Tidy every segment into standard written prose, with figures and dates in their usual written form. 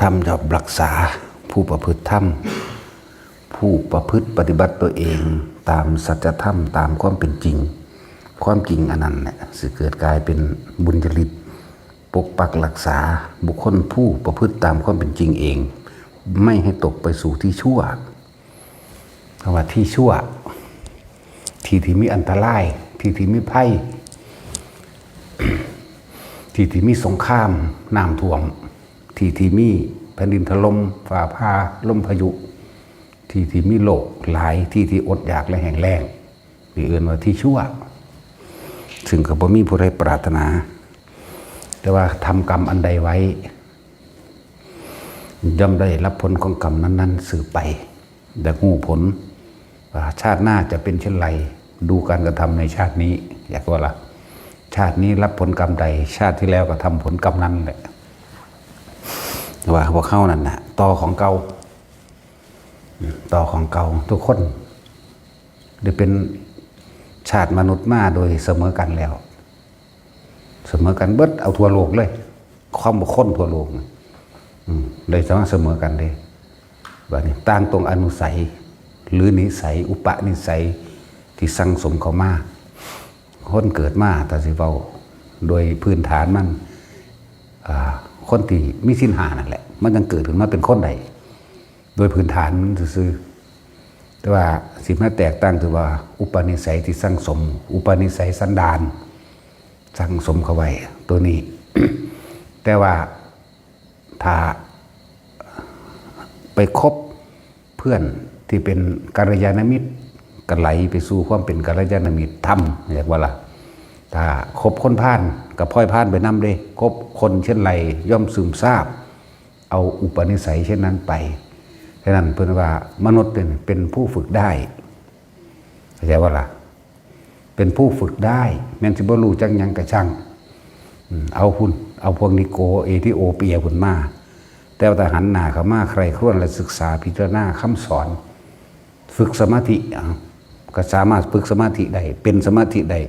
ธรรมจะรักษาผู้ประพฤติธรรมผู้ประพฤติปฏิบัติตัวเองตามสัจธรรมตามความเป็นจริงความจริงอันนั้นแหละสิเกิดกลายเป็นบุญจริตปกปักรักษาบุคคลผู้ประพฤติตามความเป็นจริงเองไม่ให้ตกไปสู่ที่ชั่วคำว่าที่ชั่วที่มีอันตรายที่มีภัยที่มีสงครามน้ำท่วมที่มีแผ่นดินถล่มฝ่าพาลมพายุที่มีโรคหลายที่อดอยากและแห้งแล้งนี่เอื่นว่าที่ชั่วซึ่งก็บ่มีผู้ใดปรารถนาแต่ว่าทำกรรมอันใดไว้ย่อมได้รับผลของกรรมนั้นๆสืบไปแต่หูผลว่าชาติหน้าจะเป็นเช่นไรดูการกระทำในชาตินี้อยากว่าล่ะชาตินี้รับผลกรรมใดชาติที่แล้วก็ทำผลกรรมนั้นแหละว่าพวกเข้านั่นนะต่อของเก่าทุกคนได้เป็นชาติมนุษย์มาโดยเสมอกันแล้วเสมอกันเบิดเอาทั่วโลกเลยความบุคคลทั่วโลกเลยสามารถเสมอกันเลยแบบนี้ต่างตรงอนุสัยหรือนิสัยอุปนิสัยที่สั่งสมเขามาคนเกิดมาแต่สิเว้าโดยพื้นฐานมันคนที่มีศีลห้านั่นแหละมันยังเกิดขึ้นมาเป็นคนใดโดยพื้นฐานมันซื่อแต่ว่าสิ่งที่แตกต่างคือว่าอุปนิสัยที่สั่งสมอุปนิสัยสันดานสั่งสมเขาไว้ตัวนี้ แต่ว่าถ้าไปคบเพื่อนที่เป็นกัลยาณมิตรก็ไหลไปสู่ความเป็นกัลยาณมิตรธรรมเรียกว่าล่ะถ้าคบคนพาลกับพ่อยพาลไปนำเด้คบคนเช่นไรย่อมซึมซาบเอาอุปนิสัยเช่นนั้นไปฉะนั้นเพื่อนว่ามนุษย์เป็นผู้ฝึกได้เข้าใจว่าล่ะเป็นผู้ฝึกได้แม้นสิบ่รู้จักหยังกระช่างเอาพวกนิโกเอธิโอเปียหุ่นมาแต่ว่าหันหน้าเข้ามาใครครวญและศึกษาพิจารณาคำสอนฝึกสมาธิก็สามารถฝึกสมาธิได้เป็นสมาธิได้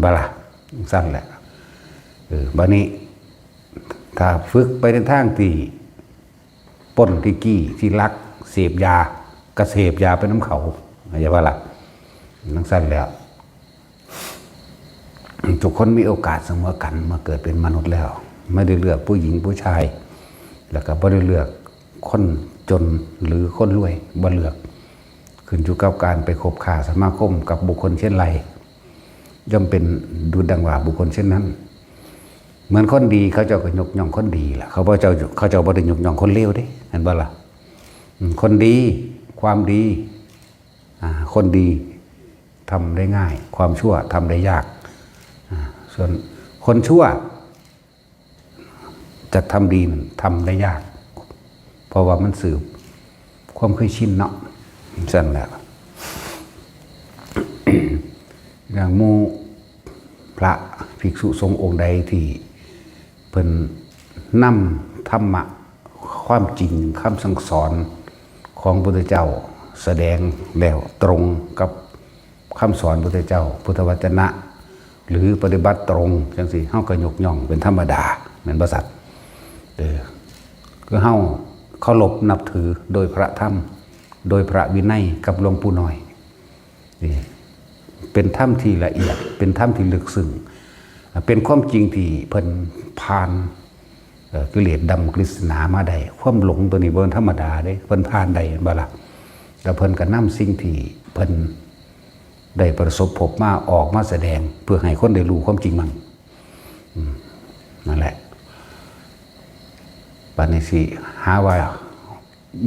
บาล่ะสั้นแหละบัดนี้ถ้าฝึกไปในทางที่ป้นที่กี้ที่ลักเสพยากระเสพยาไปน้ำเขาอย่าว่าล่ะนั่งสั้นแล้วทุกคนมีโอกาสเสมอกันมาเกิดเป็นมนุษย์แล้วไม่ได้เลือกผู้หญิงผู้ชายแล้วก็ไม่ได้เลือกคนจนหรือคนรวยบ่เลือกขึ้นอยู่กับการไปคบค้าสมาคมกับบุคคลเช่นไรย่อมเป็นดูดังว่าบุคคลเช่นนั้นเหมือนคนดีเขาเจ้าก็ยกย่องคนดีล่ะเขาเจ้าบ่ได้ยกย่องคนเลวเด้เห็นบ่ล่ะคนดีความดีคนดีทำได้ง่ายความชั่วทำได้ยากส่วนคนชั่วจะทำดีทำได้ยากเพราะว่ามันสืบความเคยชินเนาะสั่นแหละ อย่างหมู่พระภิกษุสงฆ์องค์ใดที่เพิ่นนำธรรมะความจริงคำสั่งสอนของพระพุทธเจ้าแสดงแล้วตรงกับคำสอนพระพุทธเจ้าพุทธวจนะหรือปฏิบัติตรงจังสิเฮาก็ยกย่องเป็นธรรมดาเหมือนพระสัตว์ก็เฮาเคารพนับถือโดยพระธรรมโดยพระวินัยกับหลวงปู่น้อยนี่เป็นธรรมที่ละเอียดเป็นธรรมที่ลึกซึ้งเป็นความจริงที่เพิ่นผ่านกิเลสดำกฤษณามาได้ความหลงตัวนี้บ่ธรรมดาเด้เพิ่นผ่านได้บ่ล่ะแล้วเพิ่นก็นำสิ่งที่เพิ่นได้ประสบพบมาออกมาแสดงเพื่อให้คนได้รู้ความจริงมันนั่นแหละบัดนี้สิหาว่า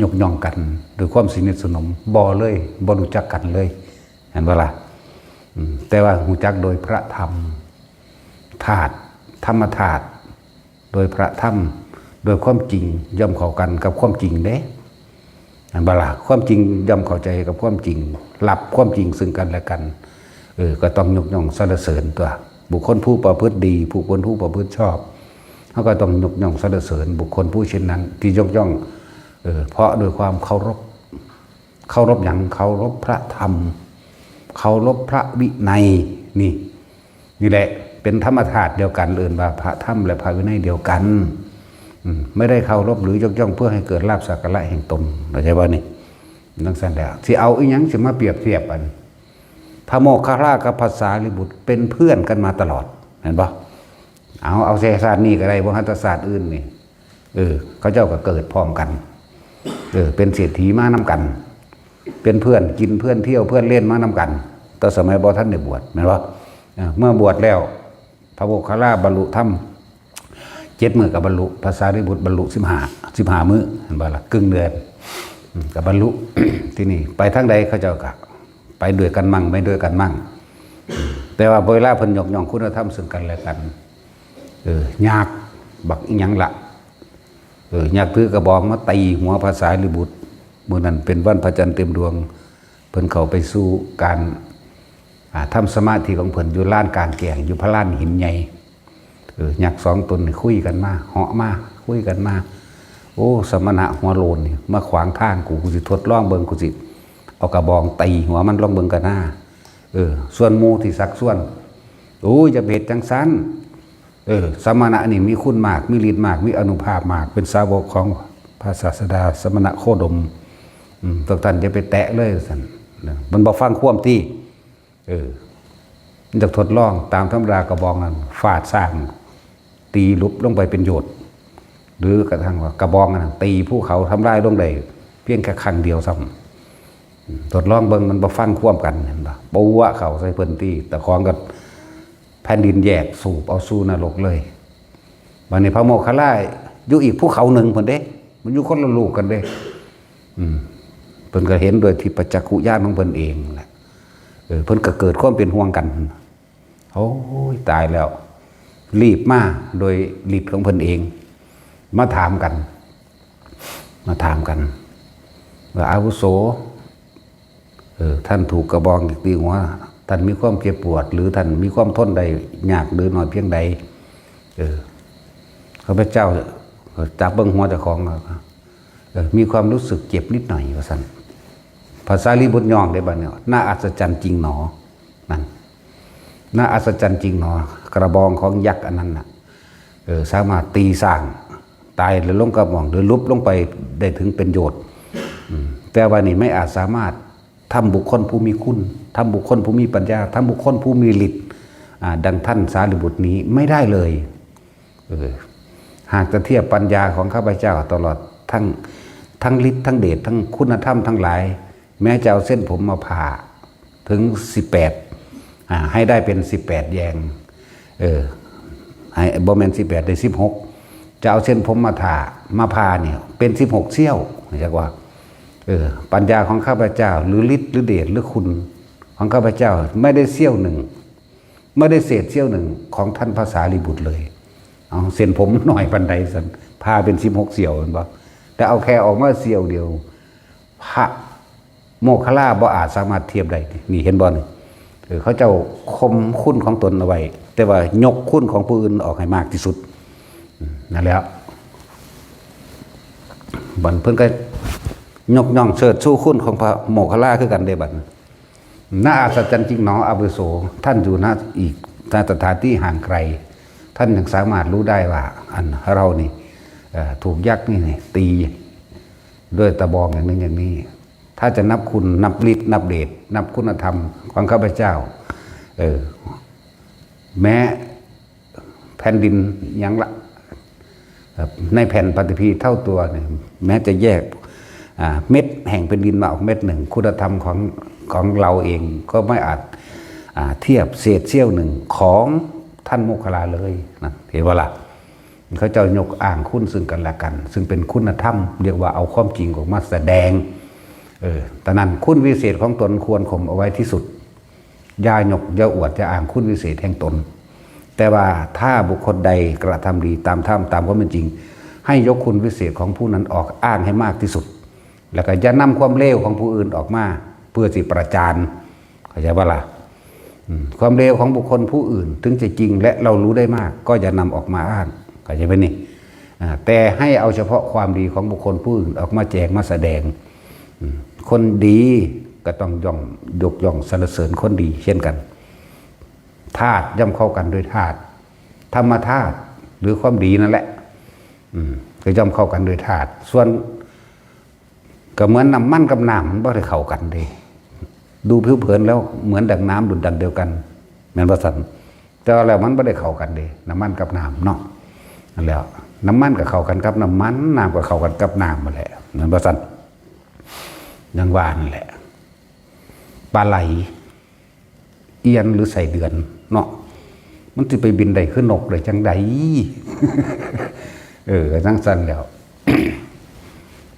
ยกย่องกันโดยความสนิทสนมบ่เลยบ่รู้จักกันเลยเห็นบ่ล่ะแต่ว่ารู้จักโดยพระธรรมธาตุธรรมธาตุโดยพระธรรมโดยความจริงย่อมเข้ากันกับความจริงเด้เห็นบ่ล่ะความจริงย่อมเข้าใจกับความจริงรับความจริงซึ่งกันและกันก็ต้องยกย่องสรรเสริญตัวบุคคลผู้ประพฤติดีบุคคลผู้ประพฤติชอบเขาก็ต้องยกย่องสรรเสริญบุคคลผู้เช่นนั้นที่ยกย่องเพราะโดยความเคารพอย่างเคารพพระธรรมเคารพพระวินัยนี่แหละเป็นธรรมธาตุเดียวกันเอิ้นว่าพระธรรมและพระวินัยเดียวกัน ไม่ได้เคารพหรือยกย่องเพื่อให้เกิดลาภสักการะแห่งตนเข้าใจบ่นี่นั่งสันแล้วสิเอาอีหยังสิมาเปรียบเทียบกันพระโมคคัลลากับภาษาลิบุตรเป็นเพื่อนกันมาตลอดเห็นปะเอาเศรษฐศาสตร์นี่ก็ได้บ่ฮัตศาสตร์อื่นนี่เขาเจ้าก็เกิดพร้อมกันเป็นเศรษฐีมานำกันเป็นเพื่อนกินเพื่อนเที่ยวเพื่อนเล่นมานำกันตอนสมัยบ่ท่านได้บวชเห็นปะเมื่อบวชแล้วพระโมคคัลลาบรรลุธรรม7 มื้อกับบรรลุภาษาลิบุตรบรรลุ15 มื้อเห็นปะล่ะครึ่งเดือนกับบรรลุ ที่นี่ไปทางใดเขาเจ้าก็ไปด้วยกันมั่งไม่ด้วยกันมั่งแต่ว่าเวลาเพิ่นยกย่องคุณธรรมซึ่งกันและกันยากบักอีหยังละยากถือกระบองมาตีหัวภาษาลิบุตรมื้อนั้นเป็นวันพระจันทร์เต็มดวงเพิ่นเข้าไปสู่การทำสมาธิของเพิ่นอยู่ลานกลางแก่งอยู่พระลานหินใหญ่ยักษ์2 ตนคุยกันมาเหาะมาคุยกันมาโอ้สมณะหัวโลนนี่มาขวางทางกูสิทดลองเบิ่งกูสิเอากระบองตีหัวมันลองเบิ่งกันหน้าส่วนหมู่ที่สักส่วนโอ้ยจะเบ็ดจังซั้นสมณะนี่มีคุณมากมีฤทธิ์มากมีอานุภาพมากเป็นสาวกของพระศาสดาสมณะโคดมทุกท่านจะไปแตะเลยสั่นมันบ่ฟังความที่มันจะทดลองตามธรรมดากระบองนั้นฟาดสร้างตีลุบลงไปเป็นโยชน์หรือกระทั่งว่ากระบองนั้นตีภูเขาทำลายลงได้เพียงแค่ครั้งเดียวซ้ำทดลองเบิ่งมันบ่ฟังความกันเห็นป่ะปูวะเขาใส่เพิ่นตีแต่ของกับแผ่นดินแยกสูบเอาสู่นรกเลยวันนี้พระโมคคัลลาอยู่อีกภูเขาหนึ่งเพิ่นเด้มันอยู่คนละลูกกันเด้เพิ่นก็เห็นโดยที่ปัจจักขุญาณของเพิ่นเองแหละเพิ่นก็เกิดความเป็นห่วงกันโอ้ยตายแล้วรีบมาโดยฤทธิ์ของเพิ่นเองมาถามกันว่าอาวุโสท่านถูกกระบองตีหัวท่านมีความเจ็บปวดหรือท่านมีความทนใดยากหรือน้อยเพียงใดข้าพเจ้าจับเบิ้งหัวเจ้าของมีความรู้สึกเจ็บนิดหน่อยว่าสั่นภาษาลิบุตรย่องได้บ้างเนี่ยน่าอัศจรรย์จริงหนอนั่นน่าอัศจรรย์จริงหนอกระบองของยักษ์อันนั้นน่ะสามารถตีสร้างตายหรือลงกระบองหรือลุบลงไปได้ถึงเป็นโยชน์แต่ว่านี่ไม่อาจสามารถทำบุคคลผู้มีคุณทำบุคคลผู้มีปัญญาทำบุคคลผู้มีฤทธิ์ดังท่านสารีบุตรนี้ไม่ได้เลยหากจะเทียบปัญญาของข้าพเจ้าตลอดทั้งฤทธิ์ทั้งเดชทั้งคุณธรรมทั้งหลายแม้จะเอาเส้นผมมาผ่าถึง18ให้ได้เป็น18 แยงให้บ่แม่น18ได้16จะเอาเส้นผมมาผ่าเนี่ยเป็น16 เสี้ยวเรียกว่าปัญญาของข้าพเจ้าหรือฤทธิ์หรือเดชหรือคุณของข้าพเจ้าไม่ได้เสี้ยวหนึ่งไม่ได้เศษเสี้ยวหนึ่งของท่านภาษาลิบุตรเลยเอาเส้นผมหน่อยปันใดสันพาเป็น16 เสี้ยวเห็นปะแต่เอาแค่ออกมาเสี้ยวเดียวพระโมคคัลลาบ่อาจสามารถเทียบได้นี่เห็นบ่นี่เขาเจ้าคมคุณของตนเอาไว้แต่ว่ายกคุณของผู้อื่นออกให้มากที่สุดนั่นแหละบัดเพิ่นก็ยกย่องเชิดชูคุณของพระโมคคัลลาคือกันเด้บัดน่าอัศจรรย์จริงหนออาวุโสท่านอยู่ณอีกสถานที่ห่างไกลท่านยังสามารถรู้ได้ว่าอันเรานี่ถูกยักษ์นี่ตีด้วยตะบองอย่างนี้อย่างนี้ถ้าจะนับคุณนับฤทธิ์นับเดชนับคุณธรรมของข้าพเจ้าแม้แผ่นดินยังละในแผ่นปฏิพีเท่าตัวเนี่ยแม้จะแยกเม็ดแห่งเป็นดินมาออกเม็ดหนึ่งคุณธรรมของเราเองก็ไม่อาจเทียบเศษเสี้ยวหนึ่งของท่านโมคคัลลาเลยนะเห็นว่าล่ะเขาจะยกอ้างคุณซึ่งกันและกัน ซึ่งเป็นคุณธรรมเรียกว่าเอาความจริงออกมาแสดงแต่นั้นคุณวิเศษของตนควรข่มเอาไว้ที่สุดอย่าหยกอย่าอวดอย่าอ้างคุณวิเศษแห่งตนแต่ว่าถ้าบุคคลใดกระทำดีตามธรรมตามความเป็นจริงให้ยกคุณวิเศษของผู้นั้นออกอ้างให้มากที่สุดแล้วก็อย่านำความเลวของผู้อื่นออกมาเพื่อสิประจานเข้าใจป่ะล่ะความเลวของบุคคลผู้อื่นถึงจะจริงและเรารู้ได้มากก็อย่านำออกมาอ้างเข้าใจไหมนี่แต่ให้เอาเฉพาะความดีของบุคคลผู้อื่นออกมาแจกมาแสดงคนดีก็ต้องยกย่องสรรเสริญคนดีเช่นกันธาตุย่อมเข้ากันด้วยธาตุธรรมธาตุหรือความดีนั่นแหละ ก็ย่อมเข้ากันโดยธาตุส่วนก็เหมือนน้ำมันกับน้ำมันบ่ได้เข้ากันเด้ดูผิวเผินแล้วเหมือนดังน้ำดุจดังเดียวกันแม่นบ่ซั่นแต่ว่าแล้วมันบ่ได้เข้ากันเด้น้ำมันกับน้ำเนาะนั่นแล้วน้ำมันก็เข้ากันกับน้ำมันน้ำก็เข้ากันกับน้ำมาแหละแม่นบ่ซั่นอย่างว่านั่นแหละปลาไหลเอียนหรือใส่เดือนเนาะมันสิไปบินได้คือนกได้จังไดก็จังซั่นแล้ว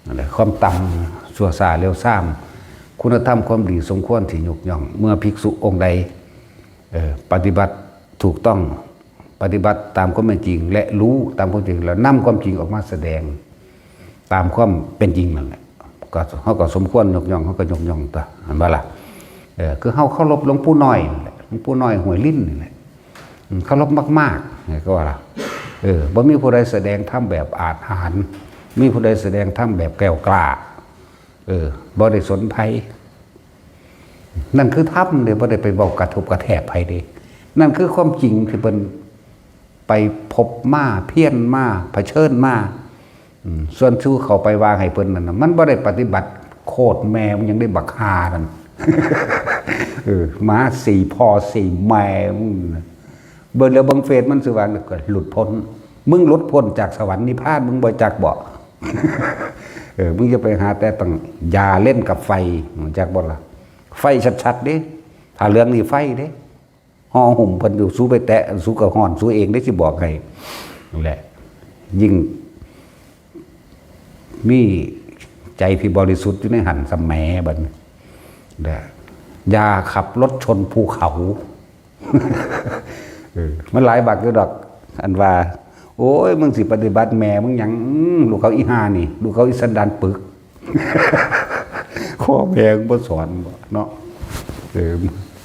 นั่นแหละความต่ำชั่วซาเร็วซ้ำคุณธรรมความดีสมควรที่ยกย่องเมื่อภิกษุองค์ใดปฏิบัติถูกต้องปฏิบัติตามความเป็นจริงและรู้ตามความจริงแล้วนำความจริงออกมาแสดงตามความเป็นจริงนั่นแหละก็เขาก็สมควรยกย่องเขาก็ยกย่องตัวเห็นบ่ล่ะคือเขาเคารพหลวงปู่น้อยนั่นแหละหลวงปู่น้อยห้วยลิ้นนี่แหละเคารพมากๆก็ว่าล่ะบ่มีผู้ใดแสดงธรรมแบบอาจหาญมีผู้ใดแสดงธรรมแบบแก้วกล้าบ่ได้สนภัยนั่นคือธรรมเด้บ่ได้ไปบอกกระทบกระแทกไผเด้นั่นคือความจริงที่เพิ่นไปพบมาเพี้ยนมาเผชิญมาส่วนชูเขาไปวางให้เพิ่นนั่นมันบ่ได้ปฏิบัติโคตรแม่มันยังได้บักฮานั่นมาสี่พ่อสี่แม่เบิ่งแล้วบังเฟซมันสิว่าก็หลุดพ้นมึงหลุดพ้นจากสวรรค์นิพพานมึงบ่จักบ่มึงจะไปหาแต่ต้องอย่าเล่นกับไฟจากบ่ล่ะไฟชัดๆเด้ถ้าเรื่องนี้ไฟเด้ห่อหุ่มเพิ่นอยู่สู้ไปแตะสู้กับห่อนสู้เองได้สิบอกให้นั่นแหละยิ่งมีใจที่บริสุทธิ์อยู่ในหันสแมบัดอย่าขับรถชนภูเขามันหลายบักอยู่ดอกอันว่าโอ้ยมึงสิปฏิบัติแม่มึงยังลูกเขาอีห่านี่ลูกเขาอีสันดานปึกข้อแพงบ่สอนบ่เนาะ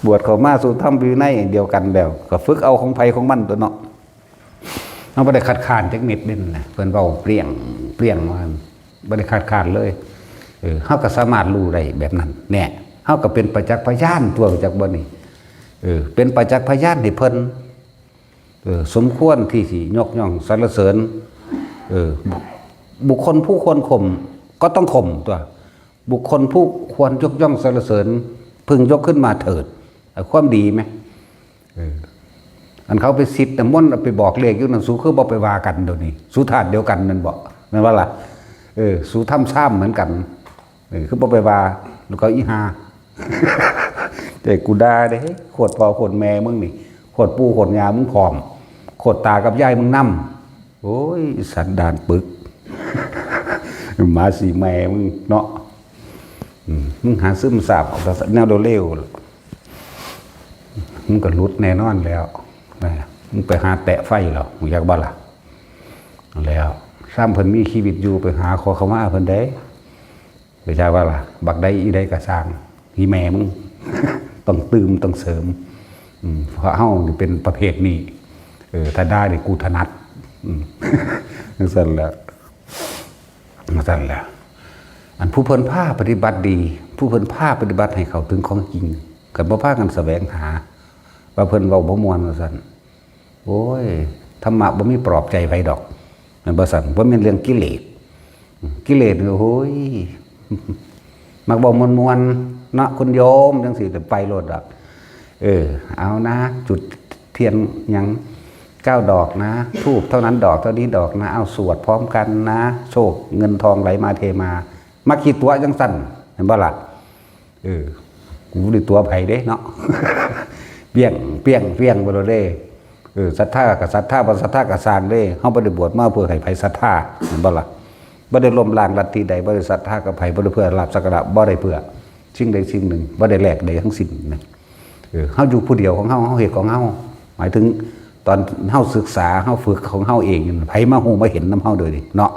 บวชเขามาสู่ธรรมวินัยเดียวกันแล้วก็ฝึกเอาของไผของมันตัวเนาะเอาบ่ได้ขัดขานจักนิดนึงนะเพิ่นเว้าเปรี้ยงว่าบ่ได้ขัดขานเลยเฮาก็สามารถรู้ได้แบบนั้นแน่เฮาก็เป็นประจักษ์พยานตัวจากบ่นี่เป็นประจักษ์พยานให้เพิ่นสมควรที่สิยกย่องสรรเสริญบุคคลผู้ควรข่มก็ต้องข่มตัวบุคคลผู้ควรยกย่องสรรเสริญพึงยกขึ้นมาเถิดความดีไหมอันเขาไปสิทธิ์แต่ม่นไปบอกเลขอยู่นั่นสู้คือบอกไปว่ากันเดี๋ยวนี้สู้ธาตุเดียวกันนั่นบอกนั่นว่าล่ะสู้ถ้ำซ้ำเหมือนกันคือบอกไปว่าแล้วก็อีหาแต่กูด่าเด้โคตรพ่อโคตรแม่มึงนี่โคตรปู่โคตรยามึงผอมโคตรตากับยายมึงนั่มโอ้ยสันดานปึกหมาสีแม่มึงเนาะมึงหาซึมซาบออกจากแนวเร็วมึงก็รุดแน่นอนแล้วมึงไปหาแตะไฟหรอมึงอยากบ้าล่ะแล้วซ้ำเพิ่นมีชีวิตอยู่ไปหาขอเขามาเพิ่นได้ไปใช่ว่าล่ะบักได้อีได้กระสร้างอีแม่มึงต้องตื่มต้องเสริมเพราะเฮานี่เป็นประเภทนี้ถ้าได้เนี่ยกูถนัดนั่นสั่นแหละอันผู้เพิ่นผ้าปฏิบัติดีผู้เพิ่นผ้าปฏิบัติให้เขาถึงของจริงกันบ่พากันแสวงหาว่าเพิ่นเว้าบ่ม่วนว่าซั่นโอ้ยธรรมะบ่มีปลอบใจไผดอกมันบ่ซั่นบ่แม่นเรื่องกิเลสโอ้ยมักบ่ม่วนๆเนาะคุณโยมจังซี่ไปโลดดอกเอานะจุดเทียนยัง9 ดอกนะธูปเท่านั้นดอกเท่านี้ดอกนะเอาสวดพร้อมกันนะโชคเงินทองไหลมาเทมาคิดตัวจังสั่นเห็นบ่ล่ะกูได้ตัวไผเด้เนาะเปี้ยงบ่เด้ศรัทธากับศรัทธาบ่ศรัทธากับสร้างเด้เฮาบ่ได้บวชมาเพื่อให้ไผศรัทธาเห็นบ่ล่ะบ่ได้ล้มล้างลัทธิใดบ่ได้ศรัทธากับไผบ่ได้เพื่อลาภสักการะบ่ได้เพื่อสิ่งใดสิ่งหนึ่งบ่ได้แลกใดทั้งสิ้นนะเฮาอยู่ผู้เดียวของเฮาเฮ็ดของเฮาหมายถึงตอนเฮาศึกษาเฮาฝึกของเฮาเองไผมาฮู้มาเห็นนำเฮาโดยดิเนาะ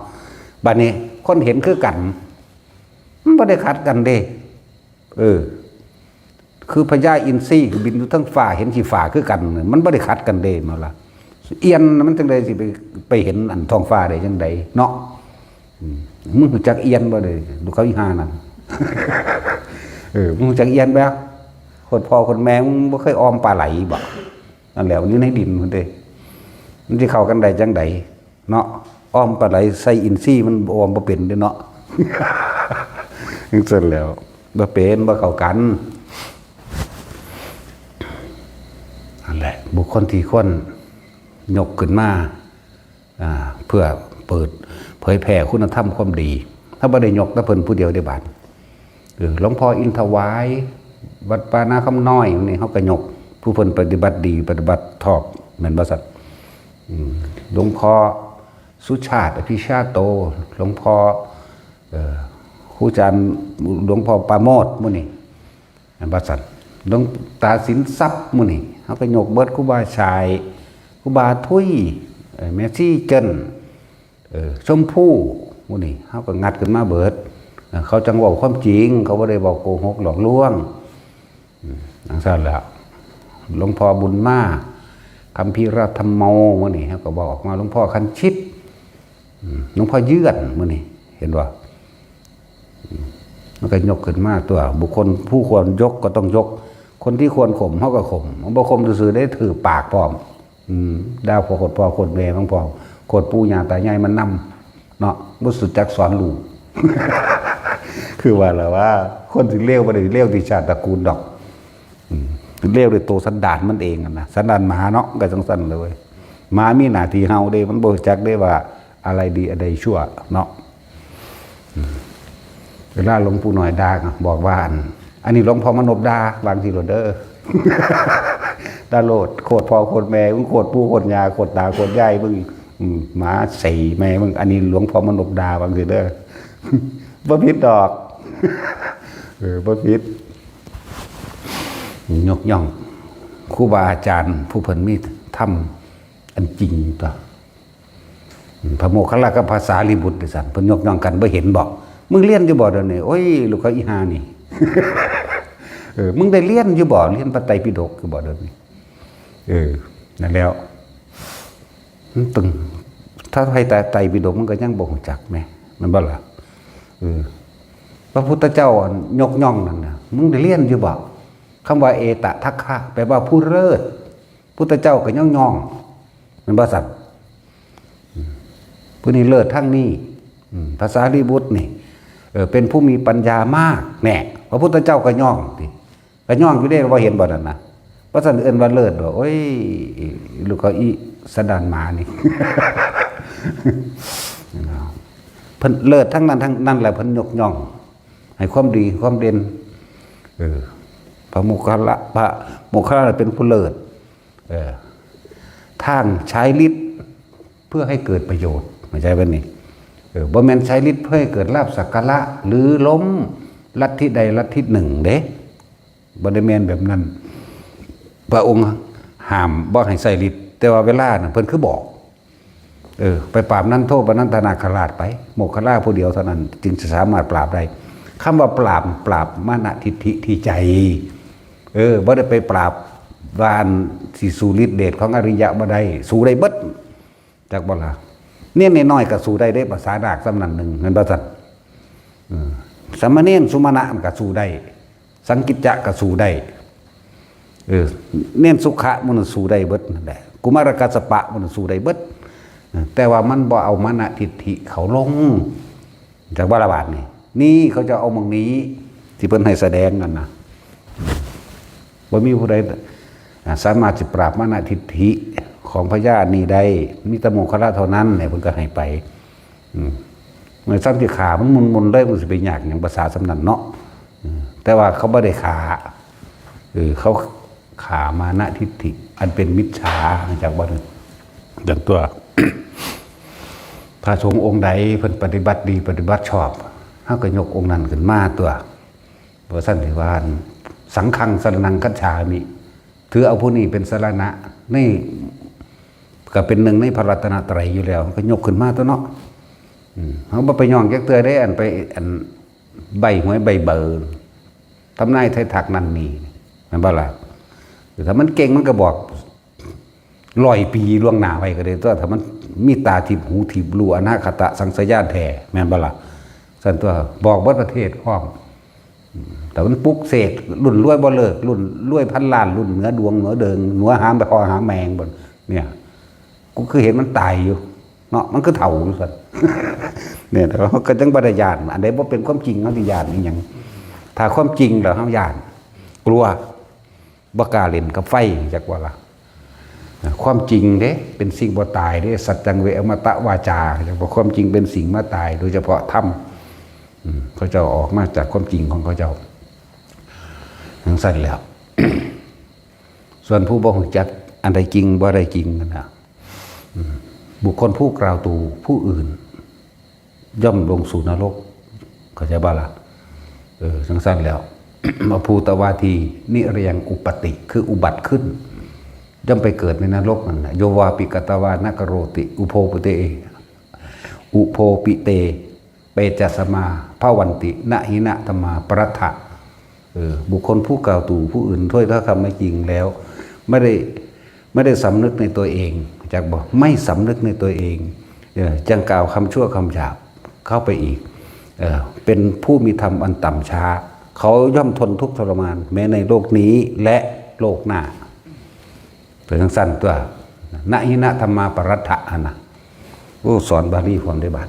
บัดนี้คนเห็นคือกันมันบ่ได้ขัดกันเด้คือพญาอินทรีบินอยู่ทั้งฟ้าเห็นขี้ฟ้าคือกันมันบ่ได้ขัดกันเด้มาล่ะเอียนมันจังได๋สิไปเห็นอันท้องฟ้าได้จังได๋เนาะมึงรู้จักเอียนบ่ได้ดูเขาอีห่านั่นมึงรู้จักเอียนบ่คนพ่อคนแม่มึงบ่เคยออมปลาไหลบ่นั่นแหละอยู่ในดินพุ่นเด้มันสิเข้ากันได้จังได๋เนาะ อ้อมปลาไหลใส่อินทรีย์มันอ้อมบ่เป็นเด้อเนาะ จังซั่นแล้วบ่เป็นบ่เข้ากันนั่นแหละบุคคลที่คนยกขึ้นมาเพื่อเปิดเผยแผ่คุณธรรมความดีถ้าบ่ได้ยกแต่เพิ่นผู้เดียวได้บาดหลวงพ่ออินทวายวัดปานาคำน้อยนี่เฮาก็ยกผู้เพิ่นปฏิบัติดีปฏิบัติชอบแม่นบ่ซั่นหลวงพ่อสุชาติอภิชาโตหลวงพ่อครูอาจารย์หลวงพ่อปาโมทมื้อนี้แม่นบ่ซั่นหลวงตาสินทรัพย์มื้อนี้เฮาก็ยกเบิดครูบาชายครูบาทุยแม่ซี่เจิ้นชมพู่มื้อนี้เฮาก็งัดขึ้นมาเบิดเขาจังเว้าความจริงเขาบ่ได้เว้าโกหกหลอกลวงจังซั่นแหละหลวงพ่อบุญมาคัมภีรธรรมโมมื้อนี้เฮาก็บอกมาหลวงพ่อคันชิตหลวงพ่อเยือนมื้อนี้เห็นบ่มันก็ยกขึ้นมาตัวบุคคลผู้ควรยกก็ต้องยกคนที่ควรข่มเฮาก็ข่มบ่ข่มซื่อๆได้ถือปากพร้อมดาวพ่อโคตรแม่ของพ่อโคตรปู่ย่าตายายมันนำเนาะบ่สุดจักสอนลูก คือว่าล่ะว่าคนที่เลวบ่ได้เลวที่ชาติตระกูลดอกเลวด้วยตัวสันดานมันเองนะสันดานหมาเนาะก็จังซั่นเลยหมามีหน้าที่เฮาเด้มันบ่จักได้ว่าอะไรดีอะไรชั่วเนาะเวลาหลวงปู่น้อยด่าบอกว่าอันนี้หลวงพ่อมนบด่าบางทีโลดเด้อ ด่าโลดโคตรพ่อโคตรแม่มึงโคตรปู่โคตรย่าโคตรตาโคตรยายมึงหมาใส่แม่มึงอันนี้หลวงพ่อมนบด่าบางทีเด้อ บ่ผิดดอกบ่ผิดยกย่องครูบาอาจารย์ผู้เพิ่นมีธรรมอันจริงตัวพระโมคคัลลากับภาษาลีบุตรดิสั่นเพิ่นยกย่องกันบ่เห็นบอกมึงเรียนอยู่บ่เดี๋ยวนี้โอ้ยลูกเขาอีหานี่ มึงได้เรียนอยู่บ่เรียนพระไตรปิฎกอยู่บ่เดี๋ยวนี้นั่นแล้วตึงถ้าไตรปิฎกมันก็ยังบ่รู้จักแม่มันบ่ล่ะพระพุทธเจ้ายกย่องนั่นน่ะมึงได้เรียนอยู่บ่คำว่าเอตทัคคะแปลว่าผู้เลิศพุทธเจ้าก็ย่องมันบ่สัตว์ผู้นี้เลิศทั้งนี้ภาษาลีบุตรนี่เป็นผู้มีปัญญามากแน่พระพุทธเจ้าก็ย่องติก็ย่องอยู่ได้ว่าเห็นบ่นั่นน่ะว่าซั่นเอิ้นว่าเลิศบ่โอ้ยลูกเขาอีสันดานหมานี่ เพิ่นเลิศทั้งนั้นทั้งนั้นแหละเพิ่นยกย่องให้ความดีความเด่นพระโมคคัลลาเป็นผู้เลิศทางใช้ฤทธิ์เพื่อให้เกิดประโยชน์ไม่ใช่แบบนี้บ่แม่นใช้ฤทธิ์เพื่อให้เกิดลาภสักการะหรือล้มลัทธิใดลัทธิหนึ่งเด้บ่ได้แม่นแบบนั้นพระองค์ห้ามบ่ให้ใช้ฤทธิ์แต่ว่าเวลาน่ะเพิ่นคือบอกไปปราบนั้นโทษปนันตนาคราชไปโมคคัลลาผู้เดียวเท่านั้นจึงจะสามารถปราบได้คำว่าปราบมานะทิฏฐิที่ใจบ่ได้ไปปราบวานสิสู่ฤทธิ์เดชของอริยะบ่ได้สู่ได้เบิดจักบ่ล่ะเนี่ยน้อยๆก็สู่ได้ภาษาดากสำนันหนึ่งเงินบ่ซั่นสมณเณรสุมาณะมันก็สู่ได้สังกิจจะก็สู่ได้เน้นสุขะมันสู่ได้เบิดนั่นแหละกุมารกัสสปะมันสู่ได้เบิดแต่ว่ามันบ่เอามานะทิฏฐิเขาลงจากบาลบาทนี่เขาจะเอามองนี้ที่เพิ่นให้แสดงกันนะบ่มีผู้ใดสามารถจะปราบมานะทิฏฐิของพญานี้ได้มีแต่โมคคัลลาเท่านั้นเนี่ยเพิ่นก็ให้ไปเมื่อซ้ำที่ขามันมุนๆเลยมันสิไปยากอย่างภาษาสำนันเนาะแต่ว่าเขาบ่ได้ขาเขาขามานะทิฏฐิอันเป็นมิจฉาจากบ่นึงอย่างตัว พระสงฆ์องค์ใดเพิ่นปฏิบัติดีปฏิบัติชอบเฮาก็ยกองค์นั้นขึ้นมาตัวเพราะซั่นที่ว่าสังฆังสรณังคัจฉามิถือเอาผู้นี้เป็นสรณะนี่ก็เป็นหนึ่งในพระรัตนตรัยอยู่แล้วก็ยกขึ้นมาตัวเนาะเฮาบ่ไปย่องจักเทื่อได้อันใบหวยใบเบอร์ทำนายไทยทักนั่นนี่มันบ่ล่ะถ้ามันเก่งมันก็บอก100 ปีล่วงหน้าไว้ก็ได้ตัวถ้ามันมีตาทิพหูทิพรู้อนาคตะสังสยานแท้แม่นบ่ล่ะซั่นตัวบอกเบิดประเทศพร้อมแต่มันปลุกเสกรุ่นรวยบ่เลิกรุ่นรวยพันล้านรุ่นเหนือดวงเหนือเดิงเหนือหามไปคอหาแมงบ่เนี่ยกูคือเห็นมันตายอยู่ เนาะมันคือเถ่าอยู่ซั่น เนี่ยแต่ว่าก็จังบ่ได้ย่านอันใดบ่เป็นความจริงเฮาสิย่านอีหยังถ้าความจริงแล้วเฮาย่านกลัวบ่กล้าเล่นกับไฟจักว่าล่ะความจริงเด้เป็นสิ่งบ่ตายเด้สัจจังเวอมตะวาจาจักว่าความจริงเป็นสิ่งมาตายโดยเฉพาะธรรมเขาเจ้าออกมาจากความจริงของเขาเจ้าทั้งสั้นแล้ว ส่วนผู้บ่รู้จักอันใดจริงบ่ได้จริงนั่นน่ะบุคคลผู้กล่าวตู่ผู้อื่นย่อมลงสู่นรกเข้าใจบ่ล่ะทั้งสั้นแล้ว มาภูตวาทีนิเรียงอุปติคืออุบัติขึ้นย่อมไปเกิดในนรกนั่นน่ะโยวาปิกตวานกโรติอุโพปเตอุโพปิเตเปจัสมาภวันตินะหินะธรรมาปรัตถะบุคคลผู้กล่าวตู่ผู้อื่นถ้อยถ้าคำไม่จริงแล้วไม่ได้สำนึกในตัวเองจากบอกไม่สำนึกในตัวเองจังกล่าวคำชั่วคำหยาบเข้าไปอีกเป็นผู้มีธรรมอันต่ำช้าเขาย่อมทนทุกข์ทรมานแม้ในโลกนี้และโลกหน้าเป็นทั้งสั้นตัวนะหินะธรรมาปรัตถะนะสอนบาลีความได้บาท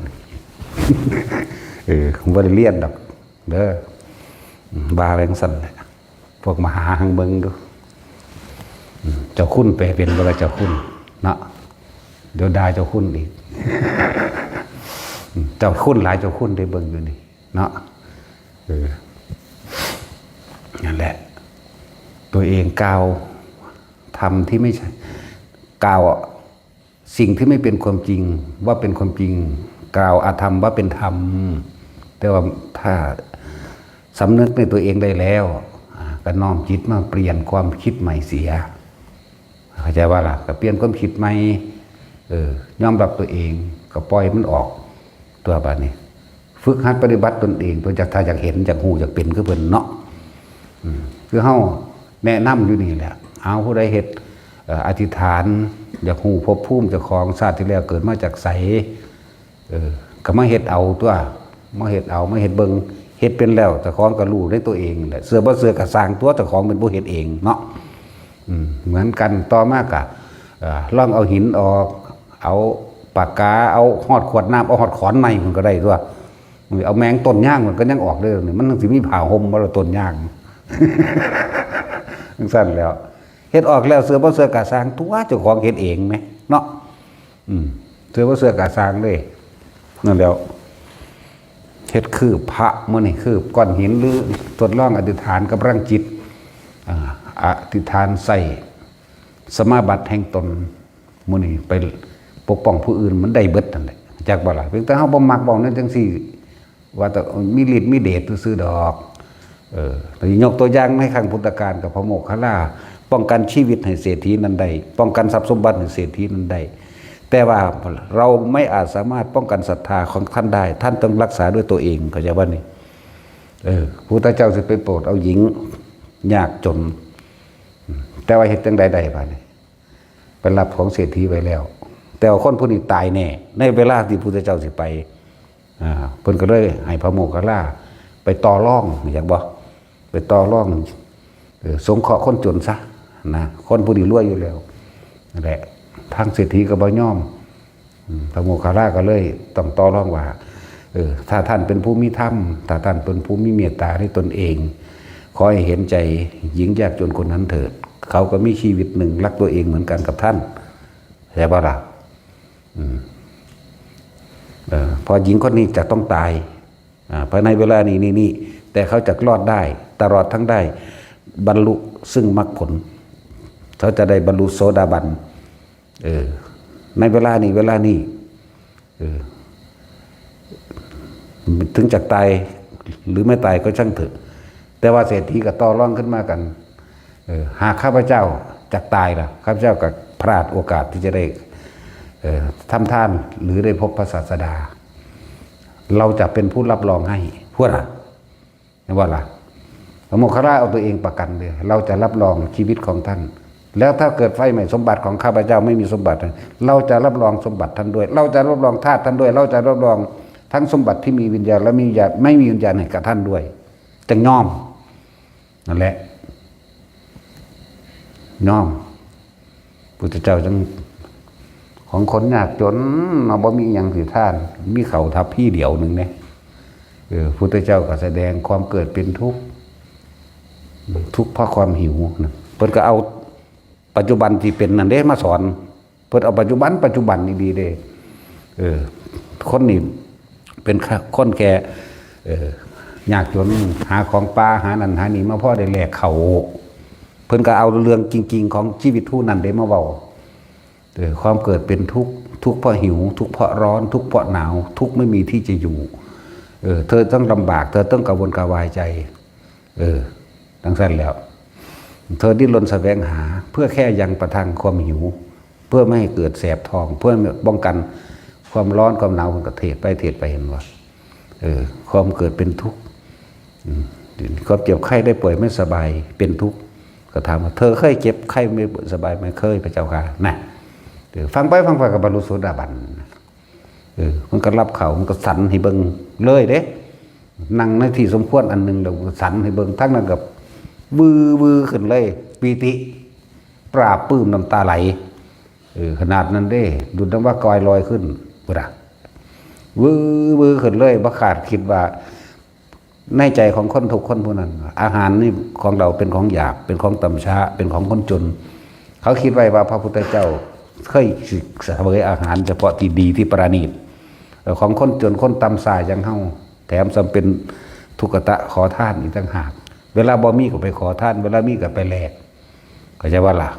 ผมว่าได้เรียนดอกเด้อบาอะไรทั้งสั้นแหละพวกมหาหังเบิงดูเจ้าคุณแปลเป็นเวลาเจ้าคุณเนาะเดี๋ยวได้เจ้าคุณอีกเจ้าคุณหลายเจ้าคุณได้เบิ่งอยู่นี่เนาะนั่นแหละตัวเองกล่าวทำที่ไม่ใช่กล่าวสิ่งที่ไม่เป็นความจริงว่าเป็นความจริงกล่าวอาธรรมว่าเป็นธรรมแต่ว่าถ้าสำนึกในตัวเองได้แล้วก็น้อมจิตมาเปลี่ยนความคิดใหม่เสียเข้าใจว่าล่ะก็เปลี่ยนความคิดใหม่ยอมรับตัวเองก็ปล่อยมันออกตัวบาดนี้ฝึกหัดปฏิบัติตนเองตัวจากถ้าอยากเห็นจากหูจากเป็นคือเพิ่นเนาะคือเฮาแนะนำอยู่นี่แหละเอาผู้ใดเฮ็ดอธิษฐานอยากหูภพภูมิเจ้าของชาติที่แล้วเกิดมาจากไสก็มาเฮ็ดเอาตัวมาเฮ็ดเอามาเฮ็ดเบิ่งเฮ็ดเป็นแล้วเจ้าของก็รู้ในตัวเองแหละเสือบ่เสือก็สร้างตัวเจ้าของเป็นผู้เฮ็ดเองเนาะเหมือนกันต่อมากะลองเอาหินออกเอาปากกาเอาหอดขวดน้ำเอาหอดขอนไม้มันก็ได้ด้วยเอาแมงต้นย่างมันก็ยังออกเลยมันต้องสิมีผ่าห่มว่าเราต้นย่างสั้นแล้วเฮ็ดออกแล้วเสือบ่เสือกะสร้างตัวเจ้าของเฮ็ดเองไหมเนาะเสือบ่เสือกะสร้างเลยนั่นแล้วเฮ็ดคือพระมื้อนี่คือก้อนหินหรือทดลองอธิษฐานกับร่างจิตอธิษฐานใส่สมาบัติแห่งตนมื้อนี้ไปปกป้องผู้อื่นมันได้เบิดนั่นแหละจากบ่ล่ะเพียงแต่เฮาบ่มักบอกนั่นจังซี่ว่าแต่มีฤทธิ์มีเดชซื่อๆดอกแต่ยกตัวอย่างในครั้งพุทธกาลกับพระโมคคัลลาป้องกันชีวิตให้เศรษฐีนั้นได้ป้องกันทรัพย์สมบัติให้เศรษฐีนั้นได้แต่ว่าเราไม่อาจสามารถป้องกันศรัทธาของท่านได้ท่านต้องรักษาด้วยตัวเองเข้าใจบ่นี่พระพุทธเจ้าสิไปโปรดเอาหญิงยากจนแต่ว่าเฮ็ดจังใดได้บาดนี้ไปรับของเศรษฐีไว้แล้วแต่ว่าคนผู้นี้ตายแน่ในเวลาที่พระพุทธเจ้าสิไปเพิ่นก็เลยให้พระโมคคัลลาไปต่อรองอยากบ่ไปต่อรองสงเคราะห์คนจนซะนะคนผู้นี้รวยอยู่แล้วนั่นแหละทางเศรษฐีก็บ่ยอมพระโมคคัลลาก็เลยต้องต่อรองว่าถ้าท่านเป็นผู้มีธรรมถ้าท่านเป็นผู้มีเมตตาในตนเองขอให้เห็นใจหญิงยากจนคนนั้นเถิดเขาก็มีชีวิตหนึ่งรักตัวเองเหมือนกันกับท่านใช่ป่ะล่ะพอหญิงคนนี้จะต้องตายภายในเวลานี้แต่เขาจะรอดได้ตลอดทั้งได้บรรลุซึ่งมรรคผลเขาจะได้บรรลุโสดาบันในเวลานี้ถึงจะตายหรือไม่ตายก็ช่างเถอะแต่ว่าเศรษฐีก็ต่อรองขึ้นมากันหากข้าพเจ้าจะตายล่ะข้าพเจ้าก็พลาดโอกาสที่จะได้ทำทานหรือได้พบพระศาสดาเราจะเป็นผู้รับรองให้พวกนะว่าล่ะพระโมคคัลลาเอาตัวเองประกันเลยเราจะรับรองชีวิตของท่านแล้วถ้าเกิดไฟไหม้สมบัติของข้าพเจ้าไม่มีสมบัติเราจะรับรองสมบัติท่านด้วยเราจะรับรองธาตุท่านด้วยเราจะรับรองทั้งสมบัติที่มีวิญญาณและมีวิญญาณไม่มีวิญญาณให้กับท่านด้วยจะยอมนั่นแหละยอมพุทธเจ้าจึงข ของคนยากจนเราบ่มีหยังสิท่านมีเขาทับพี่เดียวหนึ่งเนี่ยพุทธเจ้าก็แสดงความเกิดเป็นทุกข์ทุกข์เพราะความหิวนะเพิ่นก็เอาปัจจุบันที่เป็นนั่นเด้มาสอนเพิ่นเอาปัจจุบันนี่ดีเด้คนนี่เป็นคนแก่ยากจนหาของป่าหานั่นหานี่มาพ่อได้แลกเขาเพิ่นก็เอาเรื่องจริงๆของชีวิตผู้นั้นได้มาเว้าความเกิดเป็นทุกข์ทุกข์เพราะหิวทุกข์เพราะร้อนทุกข์เพราะหนาวทุกข์ไม่มีที่จะอยู่เธอต้องลำบากเธอต้องกระวนกระวายใจทั้งสั้นแล้วเธอดิ้นรนแสวงหาเพื่อแค่ยังประทังความหิวเพื่อไม่ให้เกิดแสบท้องเพื่อป้องกันความร้อนความหนาวมันก็เทศไปเห็นว่าความเกิดเป็นทุกข์ความเจ็บไข้ได้ป่วยไม่สบายเป็นทุกข์ก็ถามว่าเธอเคยเจ็บไข้ไม่สบายไหมเคยพระเจ้าค่ะนะฟังไปกับบรรลุโสดาบันมันก็รับเขามันก็สันให้เบิ่งเลยเด้นั่งในที่สมควรอันหนึ่งเราสันให้เบิ่งทั้งนั้นกับวือขึ้นเลยปีติปราบปื้มน้ำตาไหลขนาดนั้นเด้ดูน้ำว่ากอยลอยขึ้นบุระวือขึ้นเลยบ่ขาดคิดว่าในใจของคนทุกคนผู้นั้นอาหารนี่ของเราเป็นของหยาบเป็นของต่ำช้าเป็นของคนจนเขาคิดไว้ว่าพระพุทธเจ้าเคยเสวยอาหารเฉพาะที่ดีที่ประณีตของคนจนคนต่ำสายยังเฮาแถมจำเป็นทุกตะขอทานอีกต่างหากเวลาบ่มีก็ไปขอทานเวลามีก็ไปแลกก็จะว่าล่ะ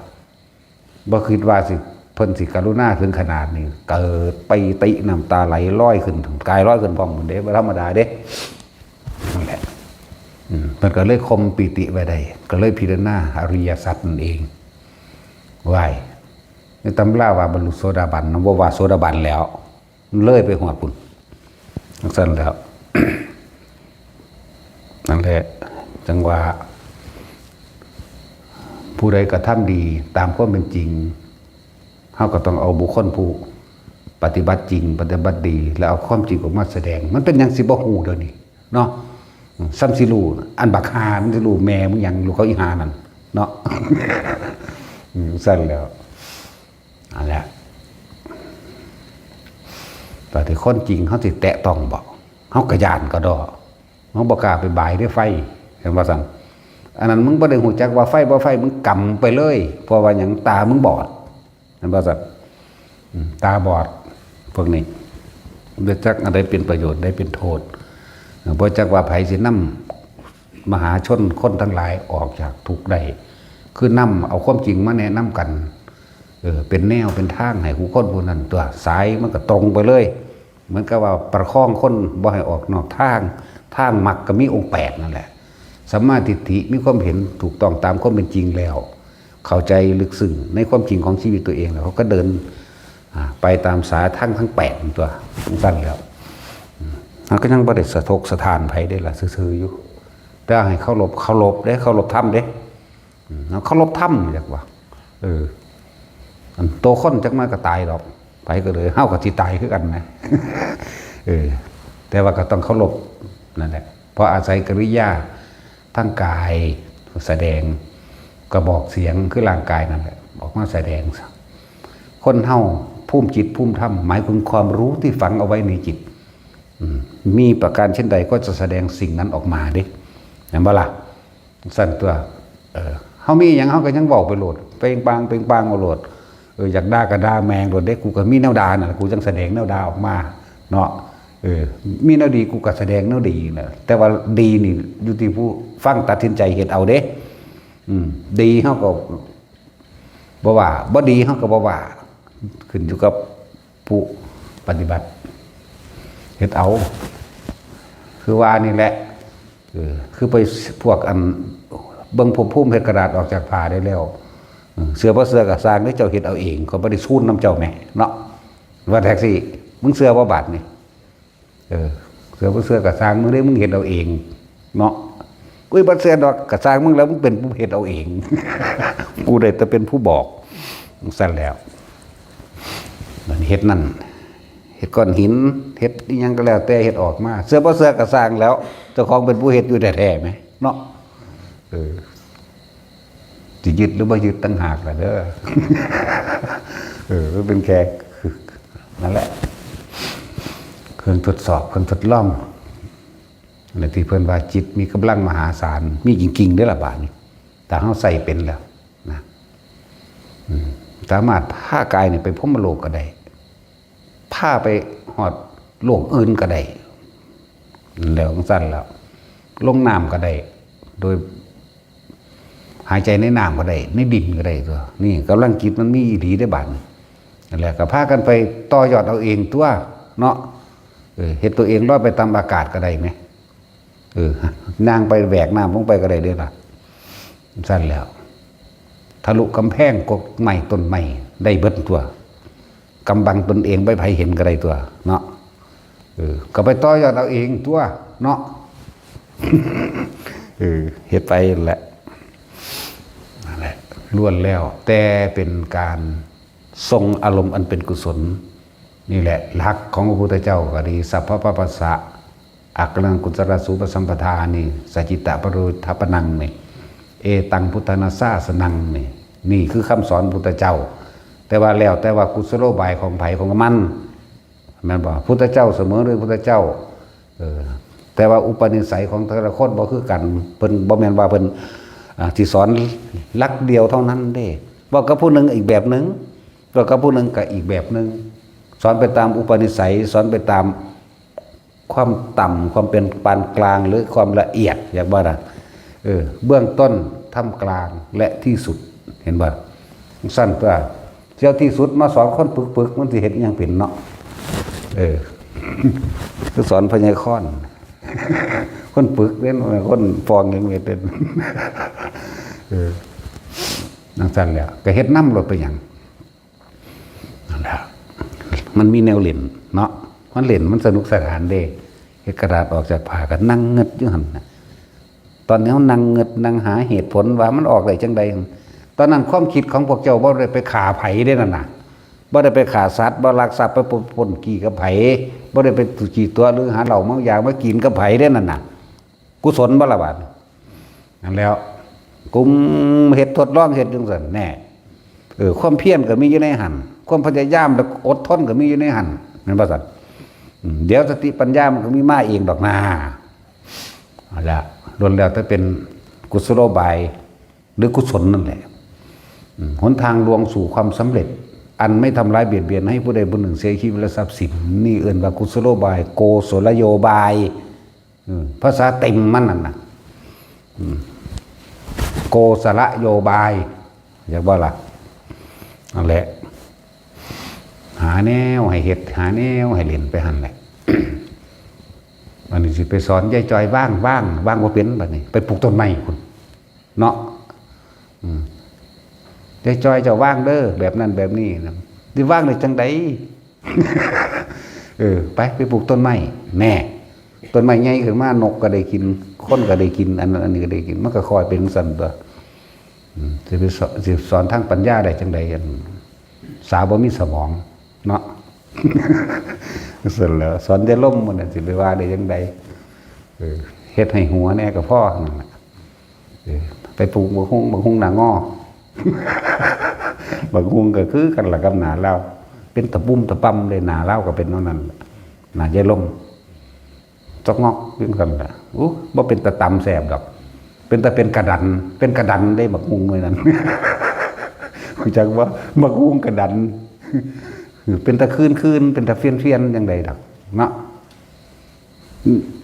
บ่คิดว่าสิเพิ่นสิกรุณาถึงขนาดนี้เกิดไปติน้ำตาไหลร้อยขึ้นกายร้อยขึ้นพร้อมเหมือนเด้บ่ธรรมดาเด้นั่นแหละมันก็เลยคมปิติไว้ได้ก็เลยพิจารณาอริยสัจนั่นเองไหวในตำราว่าบรรลุโสดาบันนะว่าโสดาบันแล้วเลยไปหัวปุ่นสั้นแล้ว นั่นแหละจังว่าผู้ใดกระทำดีตามความเป็นจริงเขาก็ต้องเอาบุคคลผู้ปฏิบัติจริงปฏิบัติดีแล้วเอาความจริงออกมาแสดงมันเป็นอย่างสิบ่ฮู้เดี๋ยวนี้เนาะซ้ำสิรู้อันบักฮามันสิรู้แม่มึงยังรู้เขาอีหานั่นเนาะ สั้นแล้วอันแหละแต่ที่คนจริงเขาสิแตะต้องบอกเขากระยานก็ดอเขาบอกกล้าไปบ่ายด้วยไฟเห็นว่าสั่งอันนั้นมึงบ่ได้หูจักว่าไฟบ่ไฟมึงกำไปเลยเพราะว่าอย่างตามึงบอดเห็นว่าสั่งตาบอดพวกนี้เดือจักอะไรเป็นประโยชน์ได้เป็นโทษเพราะจักว่าไผสินำมหาชนคนทั้งหลายออกจากทุกข์ได้คือนำเอาความจริงมาแนะนำกันเป็นแนวเป็นทางให้ผู้คนผู้นั้นตัวสายมันก็ตรงไปเลยเหมือนกับว่าประคองคนบ่ให้ออกนอกทางมรรคก็มีองค์8นั่นแหละสัมมาทิฏฐิมีความเห็นถูกต้องตามความเป็นจริงแล้วเข้าใจลึกซึ้งในความจริงของชีวิตตัวเองแล้วเขาก็เดินไปตามสายทั้ง8ตัวสั้นแล้วมันก็ยังบ่ได้สะทกสถานไผได้ล่ะซื่อๆอยู่แต่ให้เคารพเด้เคารพธรรมเด้เคารพธรรมจักว่าโตคนจักมาก็ตายหรอกไปก็เลยเฮากับที่ตายคือกันนะแต่ว่าก็ต้องเคารพนั่นแหละเพราะอาศัยกิริยาทั้งกายแสดงกระบอกเสียงคือร่างกายนั่นแหละออกมาแสดงคนเฮาภูมิจิตภูมิธรรมหมายถึงความรู้ที่ฝังเอาไว้ในจิตมีประการเช่นใดก็จะแสดงสิ่งนั้นออกมาเด้เห็นบ่ล่ะสั่นตัวเฮามีหยังเฮาก็ยังบอกไปโหลดเปล่งปางเอาโหลดอยากด่าก็ด่าแมงโหลดเด้กูก็มีแนวด่าน่ะกูจังแสดงแนวด่าออกมาเนาะมีแนวดีกูก็แสดงแนวดีน่ะแต่ว่าดีนี่อยู่ที่ผู้ฟังตัดสินใจเฮ็ดเอาเด้ดีเฮาก็บ่ว่าบ่ดีเฮาก็บ่ว่าขึ้นอยู่กับผู้ปฏิบัติเฮ็ดเอาคือว่านี่แหละคือไปพวกอันเบิ่งพุ่มเฮ็ดกระดาษออกจากผ้าได้แล้วเสือบ่เสือก็สร้างได้เจ้าเฮ็ดเอาเองเขาบ่ได้ซูนน้ำเจ้าแม่เนาะว่าแท็กซี่มึงเสือบ่บาดนี่เสือบ่เสือก็สร้างมึงได้มึงเฮ็ดเอาเองเนาะอุ้ยบ่เสือดอกก็สร้างมึงแล้วมึงเป็นผู้เฮ็ดเอาเองกูได้แต่เป็นผู้บอกสั่นแล้วมันเฮ็ดนั่นเฮ็ดก้อนหินเฮ็ดอีหยังก็แล้วแต่เฮ็ดออกมาเสือบ่เสือก็สร้างแล้วเจ้าของเป็นผู้เฮ็ดอยู่แท้ๆไหมเนาะสิยึดหรือบ่ยึดตั้งหากล่ะเด้อมันเป็นแค่ นั่นแหละเครื่องทดสอบเครื่องทดลองในที่เพิ่นว่าจิตมีกำลังมหาศาลมีจริงๆได้ละบาดนี้แต่เขาใส่เป็นแล้วนะสามารถพากายเนี่ยไปพ้มโลกก็ได้ผ้าไปหอดโลกอื่นก็ได้แล้วสั้นแล้วลงน้ำก็ได้โดยหายใจในน้ำก็ได้ในดินก็ได้ตัวนี่กำลังจิตมันมีอีหลีได้บาดนั่นแหละก็พากันไปต่อยอดเอาเองตัวเนาะเห็นตัวเองลอยไปตามอากาศก็ได้ไหมนางไปแหวกน้ำลงไปก็ได้ด้วยล่ะสั้นแล้วทะลุกำแพงกกใหม่ต้นใหม่ได้เบิดตัวกำบังตนเองไปไผเห็นก็ได้ตัวเนาะก็ไปต่อยอดเอาเองตัวเนาะเฮ็ดไปแหละนั่นแหละล้วนแล้วแต่เป็นการทรงอารมณ์อันเป็นกุศลนี่แหละหลักของพระพุทธเจ้าก็ดีสัพพะปะปัสสะอักขังกุศลสูปสัมปทานี่สัจจิตะปรุทัปนังนี่เอตังพุทธนาสาสนังนี่คือคำสอนพุทธเจ้าแต่ว่าแล้วแต่ว่ากุศโลบายของไผ่ของมันแม่นบ่พุทธเจ้าเสมอเลยพุทธเจ้าแต่ว่าอุปนิสัยของแต่ละคนบ่คือกันเพิ่นบ่แม่นว่าเพิ่นที่สอนลักเดียวเท่านั้นเด้ว่ากับผู้หนึ่งอีกแบบหนึ่งว่ากับผู้หนึ่งก็อีกแบบหนึ่งสอนไปตามอุปนิสัยสอนไปตามความต่ำความเป็นปานกลางหรือความละเอียดอย่างว่านะเบื้องต้นท่ามกลางและที่สุดเห็นบ่สั้นตัวเจ้าที่สุดมาสอนคนปึกๆมันสิเห็นอย่างเป็นเนาะคือสอนพญาค้อนคนปึกเล่นคนฟองอย่างเงี้ยเป็นนั่งสั้นแล้วก็เฮ็ดน้ำรถไปอย่างนั่นแหละมันมีแนวเล่นเนาะมันเล่นมันสนุกสนานเด้เฮ็ดกระดาษออกจากผ้าก็นั่งเงึดอยู่หั่นน่ะตอนนี้เขานั่งเงึดนั่งหาเหตุผลว่ามันออกได้จังใดตอนนั้นความคิดของพวกเจ้าบ่ได้ไปฆ่าไผได้นั่นน่ะบ่ได้ไปฆ่าสัตว์บ่ลักทรัพย์ไปปล้นกี้กับไผบ่ได้ไปจี้ตัวหรือหาเหล้าเมายามากินกับไผได้นั่นน่ะกุศลบ่ล่ะบาดนั่นแล้วกุมเฮ็ดทดลองเฮ็ดจังซั่นแน่ความเพียรก็มีอยู่ในหันความพยายามและอดทนก็มีอยู่ในหันแม่นบ่ซั่นเดี๋ยวสติปัญญามันก็มีมาเองดอกนาเอาละล้วนแล้วถ้าเป็นกุศโลบายหรือกุศลนั่นแหละหนทางลวงสู่ความสำเร็จอันไม่ทำร้ายเบียดเบียนให้ผู้ใดผู้หนึ่งเสียชีวิตและทรัพย์สินนี่เอื่นว่ากุศโลบายโกศลโยบายภาษาเต็มมันนั่นนะโกศลโยบายอยากว่าล่ะนั่นแหละหาแนวให้เห็ดหาแนวให้เล่นไปหันแหละวันนี้สิไปสอนยายจอยว่างว่าเป็นแบบนี้ไปปลูกต้นไม้คุณเนาะยายจอยจะว่างเด้อแบบนั้นแบบนี้นะที่ว่างในจังใด ไปปลูกต้นไม้แน่ต้นไม้ใหญ่ขึ้นมานกก็ได้กินคนก็ได้กินอันนั้นอันนี้ก็ได้กินมันก็คอยเป็นสันตัวจะไปสอนทางปัญญาได้จังใดสาวบ่มีสมองเนาะ เสร็จแล้วสอนได้ล่มมันสิไปว่าได้จังใดเฮ็ดให้หัวแน่กับพ่อนั่นแหละไปปลูกบักฮุ้งหน้างอ บักฮุ้งก็คือกันละกับหนาเล่าเป็นตะปุ่มตะปั๊มเลยหนาเล่าก็เป็นนั่นหนาใจล่มจอกงอกเป็นกันแหละบ่เป็นตะตำแสบดอกเป็นตะเป็นกระดันได้บักฮุ้งเลยนั่น คุณจักว่าบักฮุ้งกระดันเป็นตะคืนเป็นตะเฟียนอย่างใดดอกเนาะ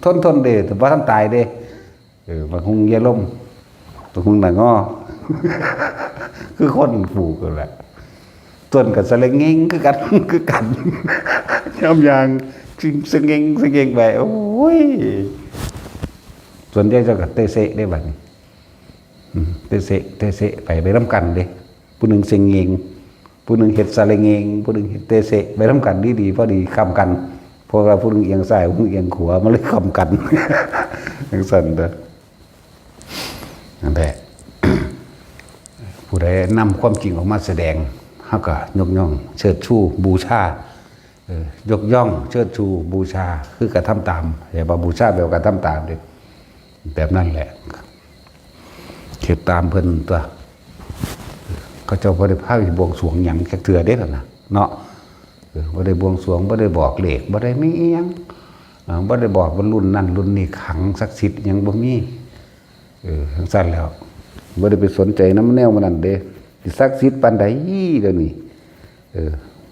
ทนเด้แต่ว่าท่านตายเด้บักฮุ้งเยล่มบักฮุ้งหนังอ้อ คือคนผูกกันแหละต้นกับสะเลงเงงคือกันย่ำยางจริงสะเงงไปโอ้ยส่วนใหญ่จะกับเตเสะได้บัดนี้เตเสะไปร่ำกันเด้ผู้หนึ่งเสงเงงผู้หนึ่งเห็ดสะเลงเงงผู้หนึ่งเห็ดเตเสะไปร่ำกันดีพอดีคำกันพวกเราผู้หนึ่งเอียงซ้ายผู้หนึ่งเอียงขวามันเลยคำกันอย่างสั่นเด้อนั่นแหละผู้ใดนำความจริงออกมาแสดงเขาก็ยกย่องเชิดชูบูชายกย่องเชิดชูบูชาคือกระทำตามอย่าบอกบูชาแบบกระทำตามเลยแบบนั้นแหละเขียนตามเพิ่นตัวเขาเจ้าพระเดชพระบวงสรวงอย่างแค่เถื่อได้หรอนะเนาะ บ่ได้บวงสรวงบ่ได้บอกเลขบ่ได้มีอีหยังบ่ได้บอกว่ารุ่นนั้นรุ่นนี้ขังศักดิ์สิทธิ์หยังบ่มีทั้งสั้นแล้วบ่ได้ไปสนใจน้ำแนวมันนั่นเด้สิศักดิ์สิทธิ์ปานใดเดี๋ยวนี้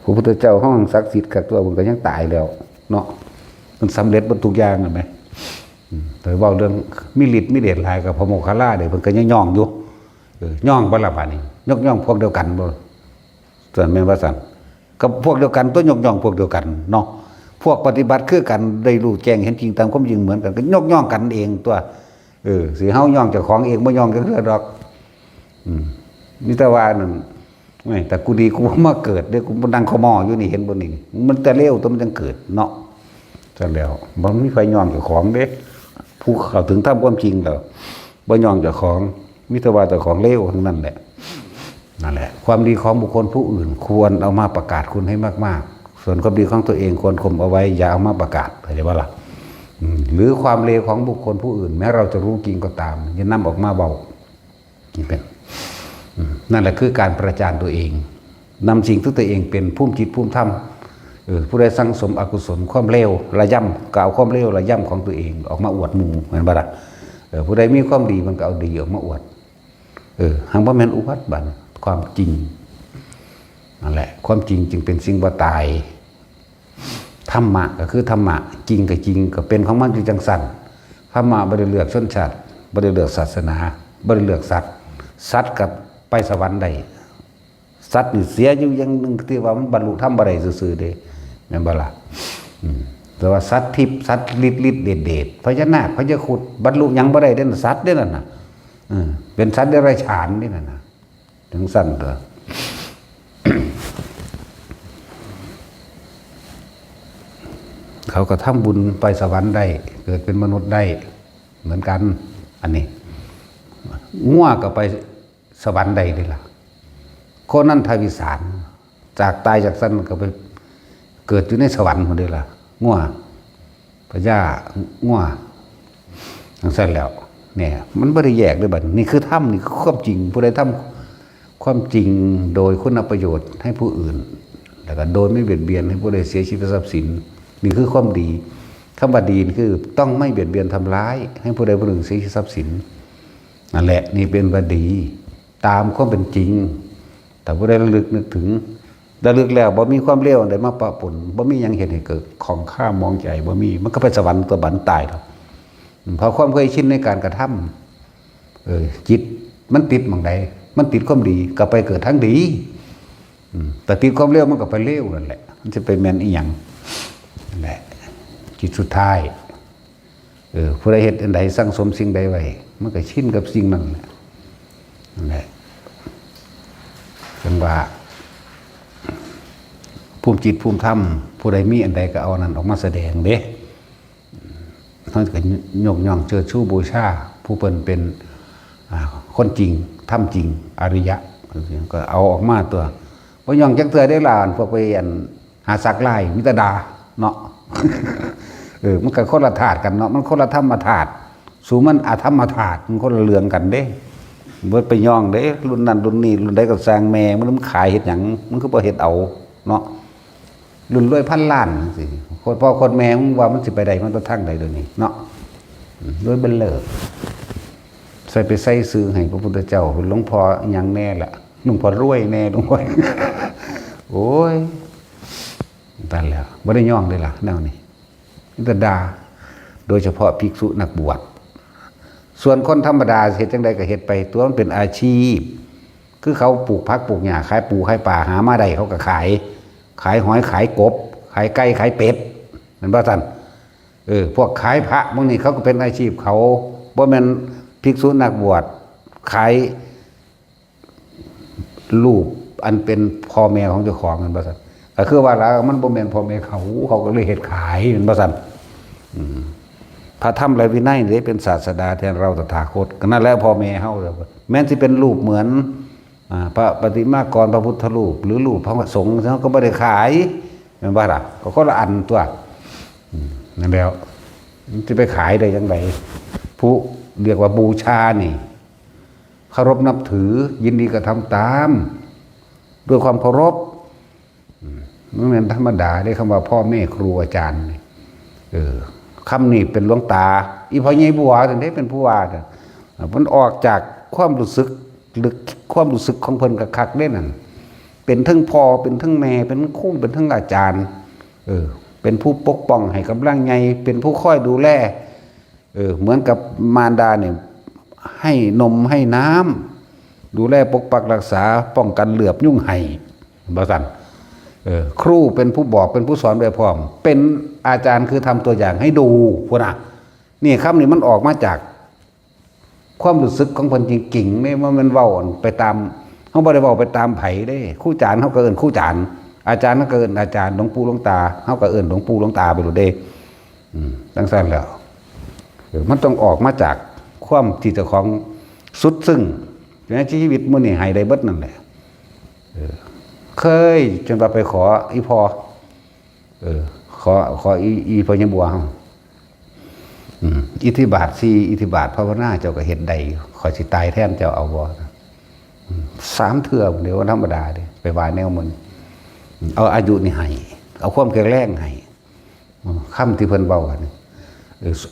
พระพุทธเจ้าห้องศักดิ์สิทธิ์กับตัวมันก็ยังตายแล้วเนาะมันสำเร็จบนทุกอย่างนั่นไหมแต่เว้าเรื่องมีฤทธิ์มีเดชหลายกับพระโมคคัลลาเด้เพิ่นก็ยังย่องอยู่ย่องบ่ล่ะบัดนี้ยกย่องพวกเดียวกันบ่ส่วนแม่นว่าซั่นก็พวกเดียวกันตัวยกย่องพวกเดียวกันเนาะพวกปฏิบัติคือกันได้รู้แจ้งเห็นจริงตามความจริงเหมือนกันก็ยกย่องกันเองตัวสิเฮาย่องเจ้าของเองบ่ย่องจักเทื่อดอกมีแต่ว่านั่นไม่แต่กูดีกูมาเกิดเด้กูบ่นั่งขมออยู่นี่เห็นบ่นี่มันแต่เลวตัวมันจังเกิดเนาะซั่นแล้วบ่มีไฟย่องเจ้าของเด้ผู้เข้าถึงธรรมความจริงแล้วบ่ย่องเจ้าของมีแต่ว่าเจ้าของเลวทั้งนั้นแหละนั่นแหละความดีของบุคคลผู้อื่นควรเอามาประกาศคุณให้มากๆส่วนความดีของตัวเองควรข่มเอาไว้อย่าเอามาประกาศเข้าใจบ่ล่ะหรือความเลวของบุคคลผู้อื่นแม้เราจะรู้จริงก็ตามอย่านำออกมาเบานี่เป็นนั่นแหละคือการประจานตัวเองนำสิ่งที่ตัวเองเป็นภูมิจิตภูมิธรรมผู้ใดสังสมอกุศลความเลวระย่ำกล่าวความเลวระย่ำของตัวเองออกมาอวดหมู่เหมือนบ่ล่ะผู้ใดมีความดีมันก็เอาดีออกมาอวดหังบ่แม่นอุบัติบันความจริงนั่นแหละความจริงจึงเป็นสิ่งบ่ตายธรรมะก็คือธรรมะจริงก็จริงก็เป็นของมันอยู่จังสั่นธรรมะบ่ได้เลือกชนชาติบ่ได้เลือกศาสนาบ่ได้เลือกสัตว์สัตว์กับไปสวรรค์ได้สัตว์นี่เสียอยู่อย่างนึงที่ว่ามันบรรลุธรรมบ่ได้ซื่อๆเด้แม่นบ่ล่ะแต่ว่าสัตว์ทิพย์สัตว์ฤทธิ์เดชพญานาคพญาครุฑบรรลุหยังบ่ได้เด้อสัตว์เด้อนั่นน่ะเป็นสัตว์เดรัจฉานนี่นั่นน่ะถึงสั่นเด้อ เขาก็ทำบุญไปสวรรค์ได้เกิดเป็นมนุษย์ได้เหมือนกันอันนี้ง่วก็ไปสวรรค์ได้เลยล่ะโคนันทวิสารจากตายจากสั้นก็ไปเกิดอยู่ในสวรรค์คนเดียวล่ะง่วพระเจ้าง่วทั้งสั้นแล้วเนี่ยมันไม่ได้แยกด้วยบัดนี่คือถ้ำนี่คือความจริงผู้ใดทำความจริงโดยคุณประโยชน์ให้ผู้อื่นแล้วก็โดยไม่เบียดเบียนให้ผู้ใดเสียชีวิตทรัพย์สินนี่คือความดีคำว่าดีคือต้องไม่เบียดเบียนทำร้ายให้ผู้ใดผู้หนึ่งเสียชีวิตทรัพย์สินนั่นแหละนี่เป็นว่าดีตามความเป็นจริงแต่ผู้ใดระลึกนึกถึงระลึกแล้วบ่มีความเลวใดมาปะปนบ่มียังเห็นให้เกิดของข้ามองใจบ่มีมันก็ไปสวรรค์ตัวบันตายแล้วเพราะความเคยชินในการกระทำจิตมันติดหม่องใดมันติดความดีก็ไปเกิดทั้งดีแต่ติดความเลวมันก็ไปเลวนั่นแหละมันจะไปแม่นอีหยังนั่นแหละจิตสุดท้ายผู้ใดเฮ็ดอันใดสั่งสมสิ่งใดไว้มันก็ชินกับสิ่งนั้นแหละนั่นแหละจังว่าภูมิจิตภูมิธรรมผู้ใดมีอันใดก็เอานั้นออกมาแสดงเด้ท่านก็ยกย่องเชิดชูบูชาผู้เป็นคนจริงธรรมจริงอริยะก็เอาออกมาตัวเพราะย่องจักเทื่อได้ลานพวกไปหาสักไล่มิตรดาเนาะ มันก็คนละธาตุกันเนาะมันคนละธรรมธาตุสูมันอธรรมธาตุมันคนละเรื่องกันเด้เบิดไปย่องเด้รุ่นนั้นรุ่นนี้รุ่นใดก็สร้างแม่มันขายเฮ็ดหยังมันก็บ่เฮ็ดเอาเนาะรุ่นรวยพันล้านสิคนพ่อคนแม่มึงว่ามันสิไปได้มันต้องทั้งใดเดี๋ยวนี้เนาะรวยเบิ่นเลิศใส่ไปใส่ซื้อให้พระพุทธเจ้าเป็นหลวงพ่อหยังแน่ล่ะหลวงพ่อรวยแน่หลวงพ่อ โอ้ยตายแล้วบ่ได้ย่องเลยล่ะแนวนี้นี่ก็ด่าโดยเฉพาะภิกษุนักบวชส่วนคนธรรมดาเฮ็ดจังไดก็เฮ็ดไปตัวมันเป็นอาชีพคือเขาปลูกผักปลูกหญ้าขายปูขายปลาหามาได้เขาก็ขายหอยขายกบขายไก่ขายเป็ดนั่นบ่ซั่นพวกขายพระพวกนี้เขาก็เป็นอาชีพเขาบ่แม่นภิกษุนักบวชขายรูปอันเป็นพ่อแม่ของเจ้าของนั่นบ่ซั่นก็คือว่าแล้วมันบ่แม่นพ่อแม่เขาก็เลยเฮ็ดขายนั่นบ่ซั่นพระธรรมและวินัยนี่เป็นศาสดาแทนเราตถาคตก็นั่นแหละพ่อแม่เฮาแม้นสิเป็นรูปเหมือนพระปฏิมากรพระพุทธรูปหรือรูปพระสงฆ์เขาก็ไม่ได้ขายแม่นบ่ล่ะก็คนละอันตัวนั่นแล้วจะไปขายได้ยังไงผู้เรียกว่าบูชานี่เคารพนับถือยินดีกระทำตามด้วยความเคารพ มันเป็นธรรมดาได้คำว่าพ่อแม่ครูอาจารย์คำนี้เป็นหลวงตาอีพ่อใหญ่บัวถึงได้เป็นผู้ว่ามันออกจากความรู้สึกหรือความรู้สึกของเพิ่นคักๆได้นั่นเป็นทั้งพ่อเป็นทั้งแม่เป็นทั้งครูเป็นทั้งอาจารย์เป็นผู้ปกป้องให้กำลังใจเป็นผู้คอยดูแลเหมือนกับมารดาเนี่ยให้นมให้น้ำดูแลปกปักรักษาป้องกันเหลือบยุ่งไห้บ่ซั่นครูเป็นผู้บอกเป็นผู้สอนแบบพร้อมเป็นอาจารย์คือทำตัวอย่างให้ดูพุ่นน่ะนี่คำนี้มันออกมาจากความรู้สึกของคนจริงๆไม่ว่ามันเว้าไปตามเขาบ่ได้เว้าไปตามไผได้ครูจารย์เขาก็เอิ้นครูจารย์อาจารย์เขาก็เอิ้นอาจารย์หลวงปู่หลวงตาเขาก็เอิ้นหลวงปู่หลวงตาไปโลดเด้จังซั่นแล้วมันต้องออกมาจากความที่เจ้าของสุดซึ่งในชีวิตมื้อนี้ให้ได้เบิดนั่นแหละเคยจนว่าไปขออีพอขออีพอยังบัวเฮาอิทธิบาท4อิทธิบาทภาวนาเจ้าก็เฮ็ดได้ขอยสิตายแทนเจ้าเอาบ่3เทื่อเดี๋ยวธรรมดาเด้ไปว่าแนวมันเอาอายุนี่ให้เอาความแข็งแรงให้คำที่เพิ่นเว้ากัน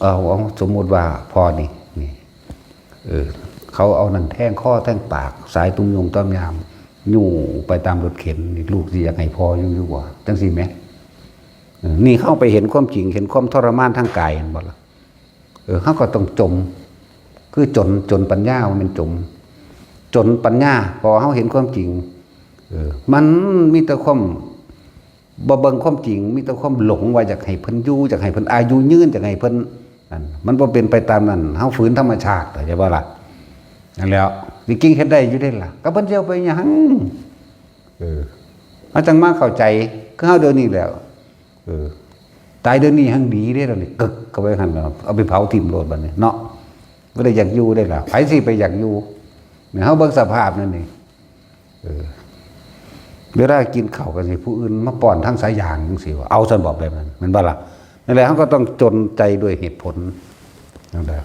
เอาสมมุติว่าพอนี่เขาเอานั่นแท่งข้อแท่งปากสายตุ้มยมต้อมยามยู่ไปตามรถเข็นนี่ลูกสิอยากให้พออยู่บ่จังซี่แหมนี่เข้าไปเห็นความจริงเห็นความทรมานทางกายเห็นบ่ล่ะเขาก็ต้องจมคือจนปัญญามันจนปัญญาพอเขาเห็นความจริงมันมีแต่ความบ่เบิ่งความจริงมีแต่ความหลงว่าอยากให้เพิ่นอยู่อยากให้เพิ่นอายุยืนอยากให้เพิ่นนั่นมันบ่เป็นไปตามนั้นเฮาฝืนธรรมชาติเข้าใจบ่ล่ะนั่นแล้วจริงๆเฮ็ดได้อยู่ได้ล่ะก็เพิ่นสิเอาไปหยังเอาจังมาเข้าใจคือเฮาเดี๋ยวนี้แล้วตายเดี๋ยวนี้หังดีเด้แล้วนี่กึกเข้าไปหั่นเอาไปเผาทิ่มโลดบัดนี้เนาะบ่ได้อยากอยู่ได้ล่ะไผสิไปอยากอยู่เนี่ยเฮาเบิ่งสภาพนั่นนี่เวลากินข้าวกันสิผู้อื่นมาป้อนทั้งสายยางจังซี่ว่าเอาซั่นบอกแบบนั้นมันบ่ล่ะนั่นแหละเฮาก็ต้องจนใจด้วยเหตุผลนั่นแหละ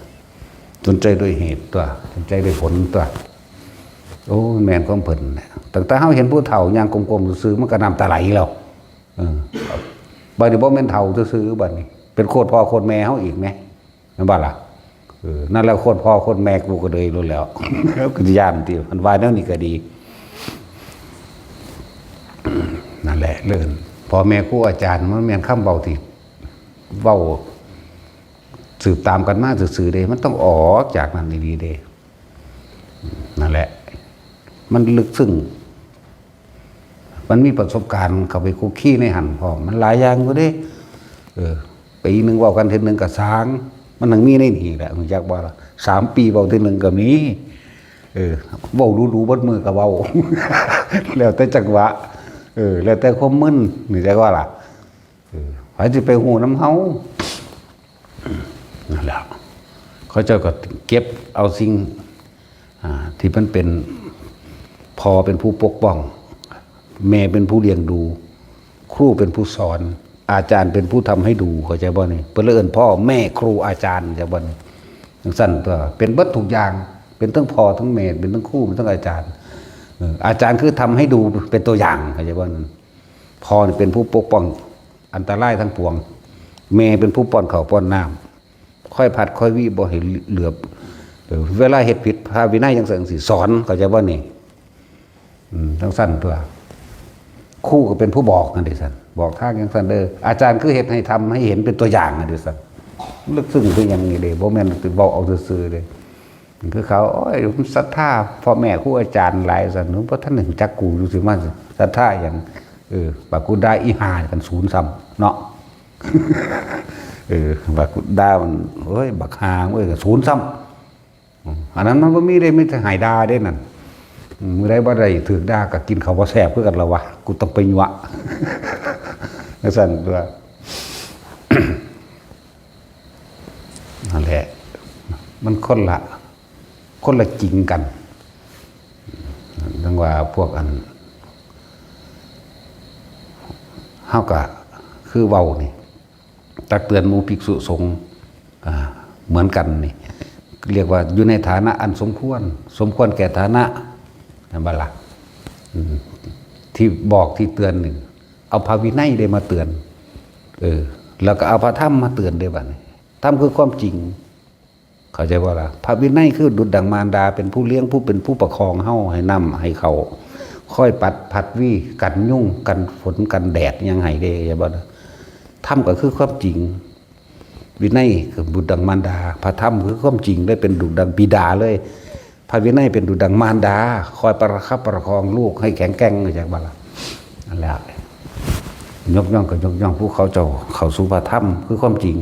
จนใจด้วยเหตุตัวจนใจด้วยผลตัวโอ้แม่นของเพิ่นน่ะตั้งแต่เฮาเห็นผู้เฒ่าย่างกลมๆซื่อๆมันก็น้ำตาไหลแล้วบัดนี้บ่แม่นเฒ่าซื่อๆบัดนี้เป็นโคตรพ่อโคตรแม่เฮาอีกแหมแม่นบ่ล่ะนั่นแล้วโคตรพ่อโคตรแม่กูก็เลยรู้แล้วแล้วก็ย่านติมันว่าแนวนี้ก็ดีนั่นแหละเลิ่นพ่อแม่ครูอาจารย์มันแม่นคำเว้าที่เว้าสืบตามกันมาซื่อๆเด้มันต้องออกจากนั้นดีๆเด้นั่นแหละมันลึกซึ้งมันมีประสบการณ์เข้าไปคุกคีในหันพร้อมมันหลายอย่างอยู่เด้ปีนึงเว้ากันทีนึงก็สางมันนังมีในนี่แหละรู้จักบ่ล่ะ3 ปีเว้าทีนึงก็มีเว้ารู้ๆเบิดมือก็เว้า แล้วแต่จังหวะแล้วแต่ความมึนนี่จักว่าล่ะไผสิไปฮู้นำเฮานั่นแหละเขาเจ้าก็เก็บเอาสิ่งที่มันเป็นพ่อเป็นผู้ปกป้องแม่เป็นผู้เลี้ยงดูครูเป็นผู้สอนอาจารย์เป็นผู้ทำให้ดูเข้าใจบ่นี่เพิ่นเอิ้นพ่อแม่ครูอาจารย์เข้าใจบ่นี่จังซั่นตัวเป็นเบิดทุกอย่างเป็นทั้งพ่อทั้งแม่เป็นทั้งครูเป็นทั้งอาจารย์อาจารย์คือทำให้ดูเป็นตัวอย่างเข้าใจบ่นั่นพ่อนี่เป็นผู้ปกป้องอันตรายทั้งปวงแม่เป็นผู้ป้อนข้าวป้อนน้ำค่อยผัดค่อยวิบ่ให้เหลือบเวลาเฮ็ดผิดพระวินัยจังซั่นสิสอนเข้าใจบ่นี่จังซั่นตัวครูก็เป็นผู้บอกนั่นดิซั่นบอกทางจังซั่นเด้ออาจารย์คือเฮ็ดให้ทำให้เห็นเป็นตัวอย่างนั่นดิซั่นลึกซึ้งคือหยังนี่เด้บ่แม่นสิเว้าเอาซื่อๆเด้คือเขาโอ้ยผมศรัทธาพ่อแม่ครูอาจารย์หลายซั่นหนูบ่ทันรู้จักกูอยู่สิมาศรัทธาหยังบักกูได้อีห่ากันศูนย์ซ้ำเนาะบักกูด่ามันเอ้ยบักหางเอ้ยศูนย์ซ้ำอันนั้นมันบ่มีได้มีแต่หายด่าเด้นั่นมื้อใดบ่ได้ถูกด่าก็กินข้าวบ่แซ่บคือกันล่ะวะกูต้องไปยั่วจังซั่นตัวนั่นแหละมันคนละจริงกันดังว่าพวกอันเฮาก็คือเว้านี่ตักเตือนหมู่ภิกษุสงฆ์เหมือนกันนี่เรียกว่าอยู่ในฐานะอันสมควรแก่ฐานะนั่นบ่ล่ะที่บอกที่เตือนหนึ่ง เอาพระวินัยได้มาเตือนแล้วก็เอาพระธรรมมาเตือนได้บัดนี้ธรรมคือความจริงเข้าใจว่าล่ะพระวินัยคือดุจดังมารดาเป็นผู้เลี้ยงผู้เป็นผู้ประคองเฮาให้นำให้เขาค่อยปัดผัดวี่กันยุ่งกันฝนกันแดดยังไงได้อย่าบ่ธรรมก็คือความจริงวินัยคือดุจดังมารดาพระธรรมคือความจริงได้เป็นดุจดังบิดาเลยพระวินัยเป็นดุจดังมารดาคอยประคับประคองลูกให้แข็งแกร่งอย่างบ่ล่ะนั่นแหละยกย่องกับยกย่องผู้เขาเจ้าเขาสู่พระธรรมคือความจริง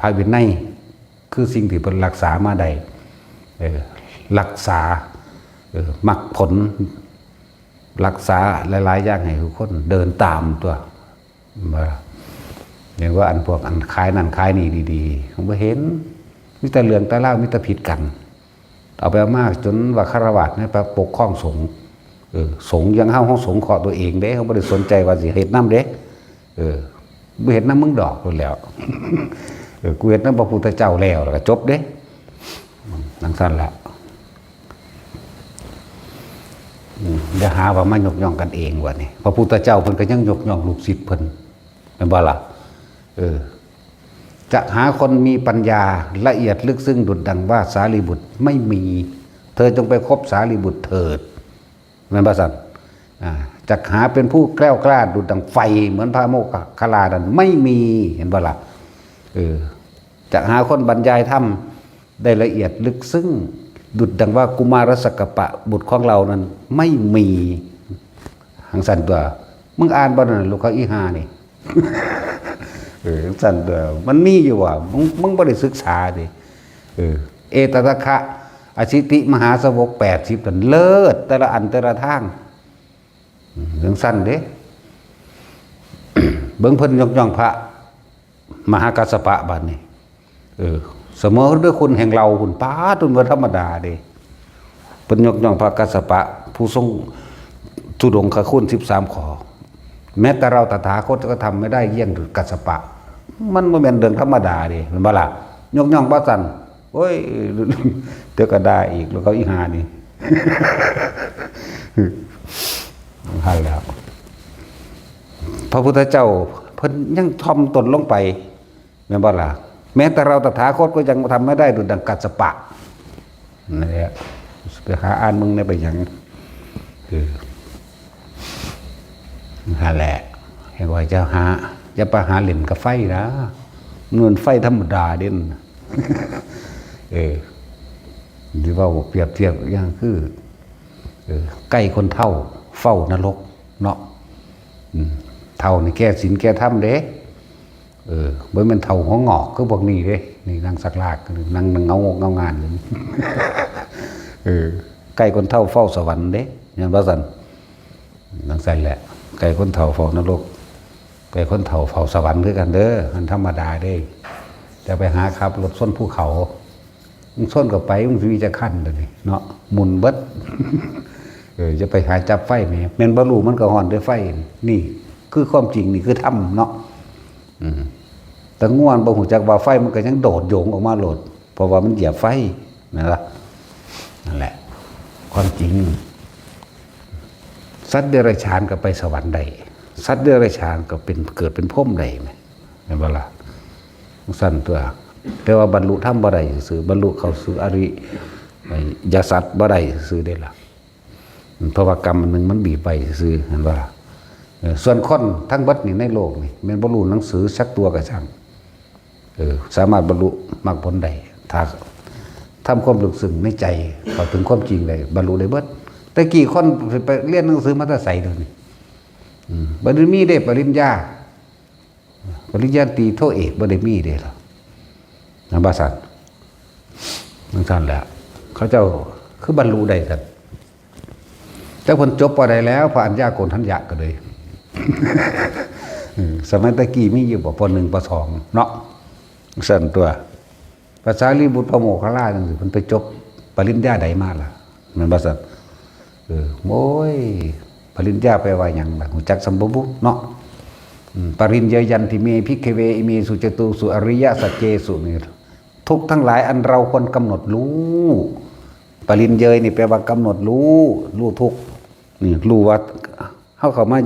พระวินัยคือสิ่งที่เป็นรักษามาได้รักษามรรคผลรักษาหลายๆอย่างให้ทุกคนเดินตามตัวอย่างว่าอันพวกอันคล้ายนั่นคล้ายนี่ดีๆผมไปเห็นมิตรเหลืองตาเล่ามิตรผิดกันเอาไปมากจนว่าคารวะเนี่ยไปปกครองสงฆ์สงฆ์ยังห้าห้องสงฆ์ขอตัวเองเด้เขาไม่ได้สนใจว่าสิเหตุน้ำเด้ไม่เห็นน้ำมึงดอกเลยแล้วกูเห็นน้ำพระพุทธเจ้าแล้วก็จบเด้นั่งสั้นละอย่าหาว่ามันยกย่องกันเองวะนี่พระพุทธเจ้าเพิ่นก็ยังยกย่องลูกศิษย์เพิ่นเป็นบ่ล่ะจะหาคนมีปัญญาละเอียดลึกซึ้งดุจดังว่าสารีบุตรไม่มีเธอจงไปคบสารีบุตรเถิดแม่นบ่สั่นจะหาเป็นผู้แกล้วกล้าดุจดังไฟเหมือนพระโมคคัลลานั้นไม่มีเห็นบ่ล่ะจะหาคนบรรยายธรรมได้ละเอียดลึกซึ้งดุจดังว่ากุมารสักกปะบุตรของเรานั้นไม่มีหังสันตัวมึงอ่านบ่นั่นลูกเขาอีหานี่หังสันตัวมันมีอยู่ว่ามึงบ่ได้ศึกษาดิเอตตะคะอชิติมหาสวก80นั่นเลิศแต่ละอันแต่ละทางหังสันเด้เบิ่งเพิ่นยกย่องพระมหากัสสปะบัดนี้เสมอด้วยคุณแห่งเราคุณป้าตุนว่าธรรมดาเด้เป็นยกย่องพระกัสสปะผู้ทรงทุดงคคุณ13 ข้อแม้แต่เราตถาคตก็ทำไม่ได้เยี่ยงดุจกัสสปะมันบ่แม่นเรื่องธรรมดาเด้มันบ่ล่ะยกย่องบ่สั่นโอ้ยเดี๋ยวก็ได้อีกแล้วก็อีหานี่ให้แล้วพระพุทธเจ้าเพิ่นยังทอมตนลงไปแม่นบ่ล่ะแม้แต่เราตถาคตก็ยังทำไม่ได้ดุจดังกัสสปะนี่แหละไปหาอ่านมึงเนี่ยไปอย่างนั่นแหละเห็นว่าจะหาจะไปหาเหล่นกับไฟนะเงินไฟธรรมดาเด่นที่ว่าเปรียบเทียบอย่างคือใกล้คนเฒ่าเฝ้านรกเนาะเฒ่านี่แก้ศีลแก้ธรรมเด้บ่แม่นเฒ่าหัวงอกคือพวกนี้เด้นี่นั่งสักลากนั่งเงางานอยู่ใกล้คนเฒ่าเฝ้าสวรรค์เด้อย่างว่าซั่นนั่งซั่นแหละใกล้คนเฒ่าเฝ้านรกใกล้คนเฒ่าเฝ้าสวรรค์คือกันเด้อมันธรรมดาเด้จะไปหาขับรถส้นภูเขามึงส้นก็ไปมึงสิมีจะคั่นเด้อนี่เนาะหมุนเบิดจะไปหาจับไฟแม่นบ่รู้มันก็ฮ้อนด้วยไฟนี่คือความจริงนี่คือธรรมเนาะแต่ง่วนบ่หูจักว่าไฟมันก็ยังโดดโยงออกมาโลดเพราะว่ามันเหยียบไฟนั่นล่ะนั่นแหละความจริงสัตว์เดรัจฉานก็ไปสวรรค์ได้สัตว์เดรัจฉานก็เป็นเกิดเป็นพรหมได้แม่นบ่ล่ะสั่นตัวแต่ว่าบรรลุธรรมบ่ได้ซื่อบรรลุเข้าสู่อริยสัจบ่ได้ซื่อได้ล่ะเพราะว่ากรรมนึงมันบีบไปซื่อเห็นบ่ล่ะส่วนคนทั้งบัดนี่ในโลกนี่แม้นบรรลุหนังสือสักตัวก็ช่างสามารถบรรลุมรรคผลได้ถ้าทำความลึกซึ้งในใจเข้าถึงความจริงได้บรรลุได้เบิดแต่กี่คนไปเรียนหนังสือมาแต่ไสเด้อนี่บ่ได้มีได้ปริญญาตรีโทเอกบ่ได้มีเด้ล่ะนะบ่ซั่นนั่นซั่นแหละเขาเจ้าคือบรรลุได้ซั่นเจ้าเพิ่นจบป.ใดแล้วพระอัญญาโกณฑัญญะก็เลยสมัยตะกี้มีอยู่ป.1 ป.2 เนาะสั่นตัวภาษาลีบุตรพระโมคคัลลาจังซี่เพิ่นไปจบปริญญาใดมาล่ะแม่นบ่ซั่นโอ้ยปริญญาแปลว่าหยังล่ะรู้จักสัมบุบุเนาะปริญญายันติเมภิกขเวอิเมสุจตุสุอริยสัจเจสุนี่ทุกทั้งหลายอันเราควรกำหนดรู้ปริญญานี่แปลว่ากำหนดรู้ทุกนี่รู้ว่าเฮาเข้ามา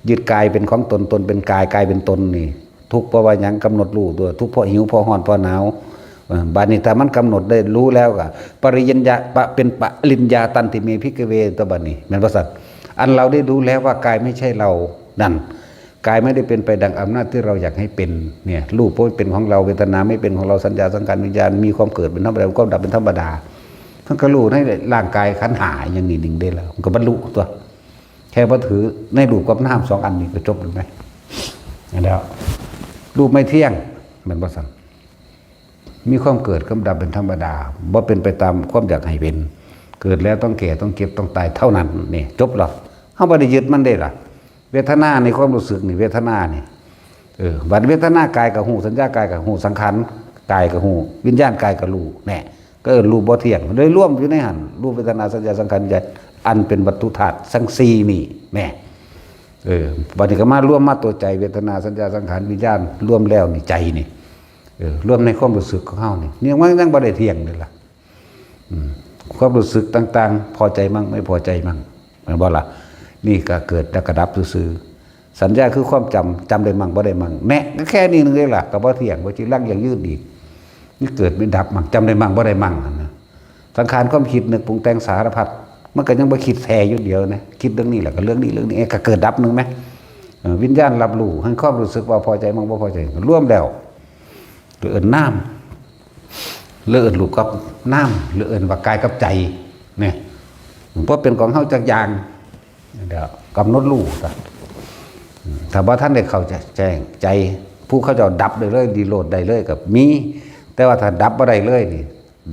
ยึดกายเป็นของตนตนเป็นกายกายเป็นตนนี่ทุกข์เพราะว่าหยังกำหนดรู้ตัวทุกข์เพราะหิวเพราะร้อนเพราะหนาวบาดนี้ถ้ามันกำหนดได้รู้แล้วก็ปริยัญญาเป็นปริญญาตันติเมพิกเวตบัดนี้แม่นบ่สัตว์อันเราได้รู้แล้วว่ากายไม่ใช่เรานั่นกายไม่ได้เป็นไปดังอำนาจที่เราอยากให้เป็นเนี่ยรูปไม่เป็นของเราเวทนาไม่เป็นของเราสัญญาสังขารวิญญาณมีความเกิดเป็นธรรมดาความดับเป็นธรรมดาท่านก็รู้ให้ร่างกายขันธ์หาอย่างนี้หนึ่งได้แล้วมันก็บรรลุตัวแค่ว่าถือในรูปกับนามสองอันนี้ก็จบเลยไหมแล้วรูปไม่เที่ยงมันบ่สั่งมีความเกิดกับดับเป็นธรรมดาบ่เป็นไปตามความอยากให้เป็นเกิดแล้วต้องแก่ต้องเก็บต้องตายเท่านั้นนี่จบหรอเขาไม่ได้ยึดมันได้หรอเวทนาในความรู้สึกนี่เวทนานี่บัดเวทนากายกับหูสัญญากายกับหูสังขารกายกับหูวิญญาณกายกับรูแน่ก็รูปบ่เที่ยงเลยร่วมอยู่ในหันรูปเวทนาสัญญาสังขารวิญญาณอันเป็นวัตถุธาตุทั้งสี่นี่แน่บัดนี้ก็มาร่วมมาตัวใจเวทนาสัญญาสังขารวิญญาณร่วมแล้วนี่ใจนี่ร่วมในความรู้สึกของเฮานี่เนี่ยมันยังบ่ได้เที่ยงเลยล่ะความรู้สึกต่างๆพอใจมั่งไม่พอใจมั่งแม่นบ่ล่ะนี่ก็เกิดแล้วก็ดับซื่อสัญญาคือความจำได้มั่งบ่ได้มั่งแน่ก็แค่นี้นึงเองล่ะก็บ่เที่ยงบ่จิรักอย่างยืดอีกนี่เกิดไม่ดับมั่งจำได้มั่งบ่ได้มั่งนะสังขารความคิดนึกปรุงแต่งสารพัดมันก็ยังบ่คิดแท้อยู่เดียวนะคิดเรื่องนี้แหละก็เรื่องนี้ก็เกิดดับนึงมั้ยวิญญาณรับรู้ให้ความรู้สึกว่าพอใจมั่งบ่พอใจร่วมแล้วหรือเอิ้นน้ำหรือเอิ้นรูปกับน้ำหรือเอิ้นว่ากายกับใจเนี่ยเพราะเป็นของเฮาจักอย่างเดี๋ยวกำหนดรู้ถ้าว่าท่านได้เข้าใจแจ้งใจผู้เขาจะดับได้เลยดีโลดได้เลยกับมีแต่ว่าถ้าดับบ่ได้เลยนี่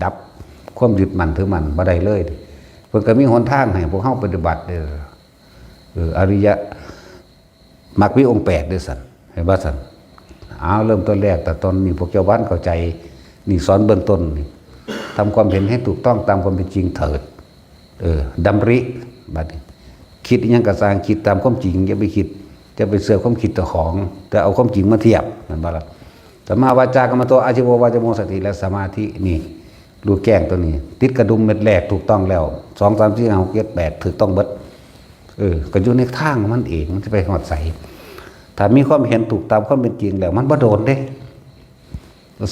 ดับความยึดมั่นถือมั่นบ่ได้เลยเพิ่นก็มีหนทางให้พวกเฮาปฏิบัติเด้ออริยมรรคมีองค์8ด้วยสั่นให้ว่าสั่นเอาเริ่มต้นแรกแต่ตอนนี้พวกเจ้าบ้านเข้าใจนี่สอนเบื้องต้นนี่ทำความเห็นให้ถูกต้องตามความเป็นจริงเถิดดำริบัดนี้คิดยังกระสร้างคิดตามความจริงอย่าไปคิดจะไปเสือความคิดต่อของแต่เอาความจริงมาเทียบนั่นบ่ล่ะสัมมาวาจากรรมโตอาชีววาจโมสติและสมาธินี่รู้แก้งตัวนี้ติดกระดุมเม็ดแรกถูกต้องแล้ว2 3 4 5 6 7 8ถูกต้องเบิดก็อยู่ในทางมันเองมันจะไปหอดใสถ้ามีความเห็นถูกตามความเป็นจริงแล้วมันบ่โดนเด้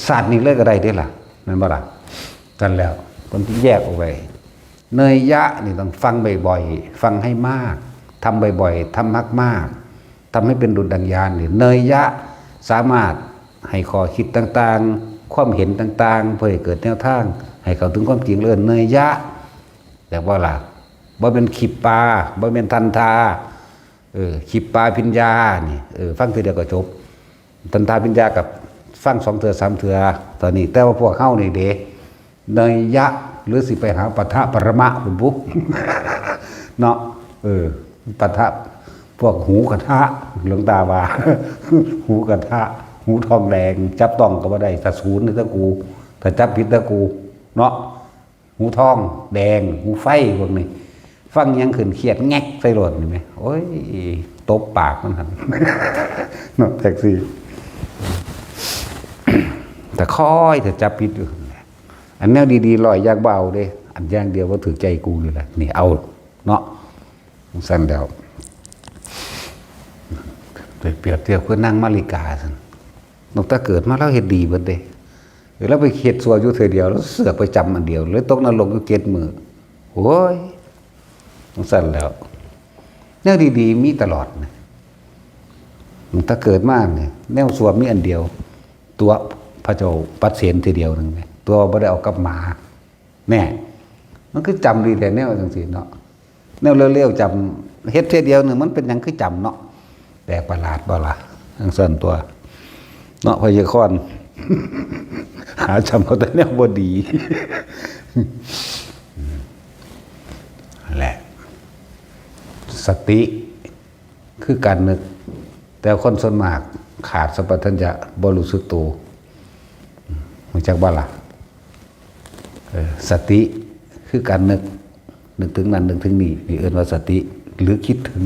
ศาสตร์นี่เลยก็ได้เด้ล่ะนั่นบ่ล่ะกันแล้วคนที่แยกออกไปเนยยะนี่ต้องฟังบ่อยๆฟังให้มากทำบ่อยๆทำมากๆทำให้เป็นดุจดังยานนี่เนยยะสามารถให้ข้อคิดต่างๆความเห็นต่างๆเพื่อให้เกิดแนวทางให้เข้าถึงความจริงเนยยะแต่ว่าล่ะบ่เป็นขีปาบ่เป็นทันทาขีปาพิญญานี่ฟังทีเดียวก็จบทันทาพิญญากับฟัง2 เทื่อ 3 เทื่อตอนนี้แต่ว่าพวกเฮานี่เด้เนยยะหรือสิไปหาปะทะปรมะคุณบุ๊กเนาะปะทะพวกหูกระทะหลวงตาว่า หูกระทะหูทองแดงจับต้องก็บ่ได้ถ้าศูนย์นี่ตะกูถ้าจับผิดตะกูเนาะหูทองแดงหูไฟพวกนี้ฟังยังขึ้นเครียดแงกใส่รถนี่มั้ยโอ้ยตบปากมันหั่น เนาะแท็กซี่ แต่ค่อยถ้าจับผิดอยู่อันแนวดีๆลอยยากเบาเด้อันอย่างเดียวว่าถือใจกูอยู่แหละนี่เอาเนาะสั้นเดียวเปรียบเทียบเพื่อนั่งมาริกาสั่นนกตาเกิดมาแล้วเห็นดีเบิดเด้แล้วไปเข็ดซัวอยู่เธอเดียวแล้วเสือกไปจำอันเดียวเลยตกนรกอยู่7 มื้อโอ้ยสั้นแล้วแนวดีๆมีตลอดนะนกตาเกิดมากเนี่ยแนวซัวมีอันเดียวตัวพระเจ้าปัดเสนทีเดียวนึงตัวบ่ได้เอากับหมาแน่มันคือจำดีแต่แนวจังซี่เนาะแนวเร็วๆจำเฮ็ดเท่เดียวนึงมันเป็นหยังคือจำเนาะแปลกประหลาดบ่ล่ะจังซั่นตัวเนาะพยากรณ์ หาจำเอาแต่แนวบ่ดี แหละสติคือการนึกแต่คนส่วนมากขาดสัมปชัญญะบ่รู้สึกตัวรู้จักบ่ล่ะสติคือการนึกถึงนั้นนึกถึงนี่เอิ้นว่าสติหรือคิดถึง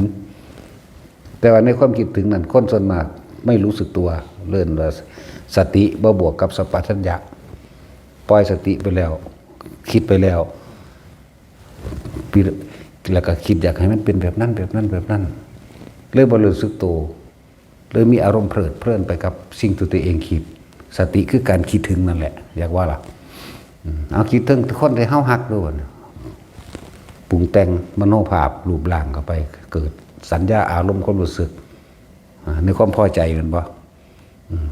แต่ว่าในความคิดถึงนั้นคนส่วนมากไม่รู้สึกตัวเลื่อนว่าสติบ่บวกกับสัมปชัญญะปล่อยสติไปแล้วคิดไปแล้วแล้วก็คิดอยากให้มันเป็นแบบนั้น เลยบ่รู้สึกตัวเลยมีอารมณ์เพลินไปกับสิ่งที่ตัวเองคิดสติคือการคิดถึงนั่นแหละอยากว่าล่ะเอาคิดถึงคนที่เฮาฮักด้วยปรุงแต่งมโนภาพรูปร่างเข้าไปเกิดสัญญาอารมณ์ความรู้สึกในความพอใจมันบ่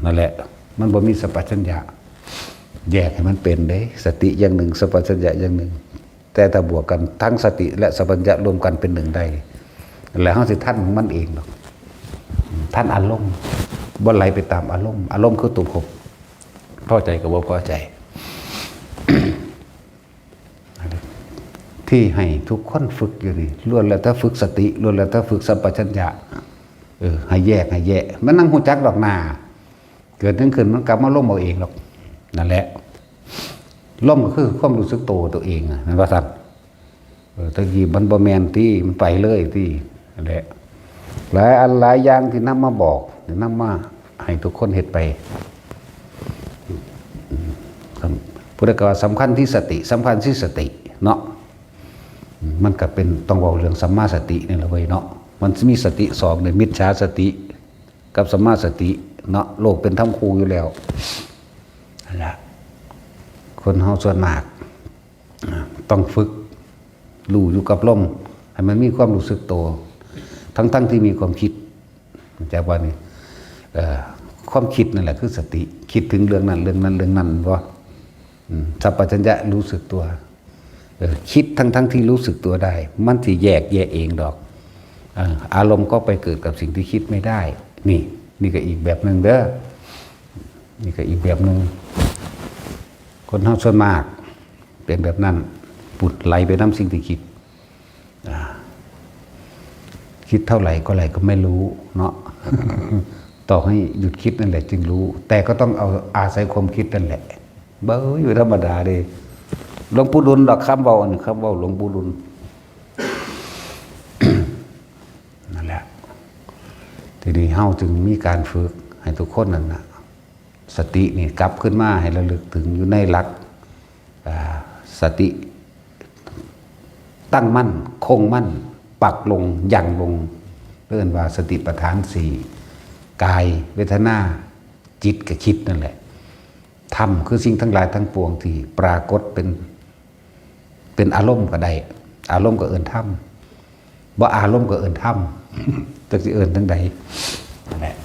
นั่นแหละมันบ่มีสัพพัญญะแยกให้มันเป็นเด้สติอย่างหนึ่งสัพพัญญะอย่างหนึ่งแต่ถ้าบวกกันทั้งสติและสัพพัญญะรวมกันเป็นหนึ่งได้แล้วเฮาสิทันของมันเองหรอกท่านอารมณ์บ่ไหลไปตามอารมณ์คือตัวผมพอใจกับบ่พอใจ ที่ให้ทุกคนฝึกอยู่นี่ล้วนแล้วถ้าฝึกสติล้วนแล้วถ้าฝึกสัมปชัญญะให้แยกมันนั่งหูจักดอกหน้าเกิดขึ้นมันกลับมาล้มเอาเองหรอกนั่นแหละล้มก็คือความรู้สึกตัวเองนั่นว่าสัตว์ตะกี้มันบ่แมนที่มันไปเลยที่นั่นแหละหลายอันหลายอย่างที่นำมาบอกนำมาให้ทุกคนเฮ็ดไปพุทธกาลสำคัญที่สติเนาะมันก็เป็นต้องบอกเรื่องสัมมาสตินี่แหละเว้ยเนาะมันมีสติสองในมิจฉาสติกับสัมมาสติเนาะโลกเป็นธรรมคู่อยู่แล้วนั่นแหละคนเฮาส่วนมากต้องฝึกรู้อยู่กับลมให้มันมีความรู้สึกตัวทั้งที่มีความคิดจากว่านี่ความคิดนั่นแหละคือสติคิดถึงเรื่องนั้นว่าสัพพัญญะรู้สึกตัวคิดทั้งที่รู้สึกตัวได้มันสิแยกเองดอกอารมณ์ก็ไปเกิดกับสิ่งที่คิดไม่ได้นี่ก็อีกแบบหนึ่งเด้อนี่ก็อีกแบบหนึ่งคนเฮาส่วนมากเป็นแบบนั้นปุดไหลไปน้ำสิ่งที่คิดเท่าไหร่ก็ไม่รู้เนาะ ต่อให้หยุดคิดนั่นแหละจึงรู้แต่ก็ต้องเอาอาศัยความคิดนั่นแหละเบ้ออยู่ธรรมดาเลยหลวงปู่ดุลดอกคำเบาหลวงปู่ดุล นั่นแหละทีนี้เฮาจึงมีการฝึกให้ทุกคนนั่นนะสตินี่กลับขึ้นมาให้ระลึกถึงอยู่ในหลักสติตั้งมั่นคงมั่นปักลงยั่งลงเรียกว่าสติปัฏฐานสี่กายเวทนาจิตกับคิดนั่นแหละธรรมคือสิ่งทั้งหลายทั้งปวงที่ปรากฏเป็นอารมณ์ก็ได้อารมณ์ก็เอิ้นธรรมบ่อารมณ์ก็เอิ้นธรรมจักสิเอิ้นทั้งใดนั่นแหละ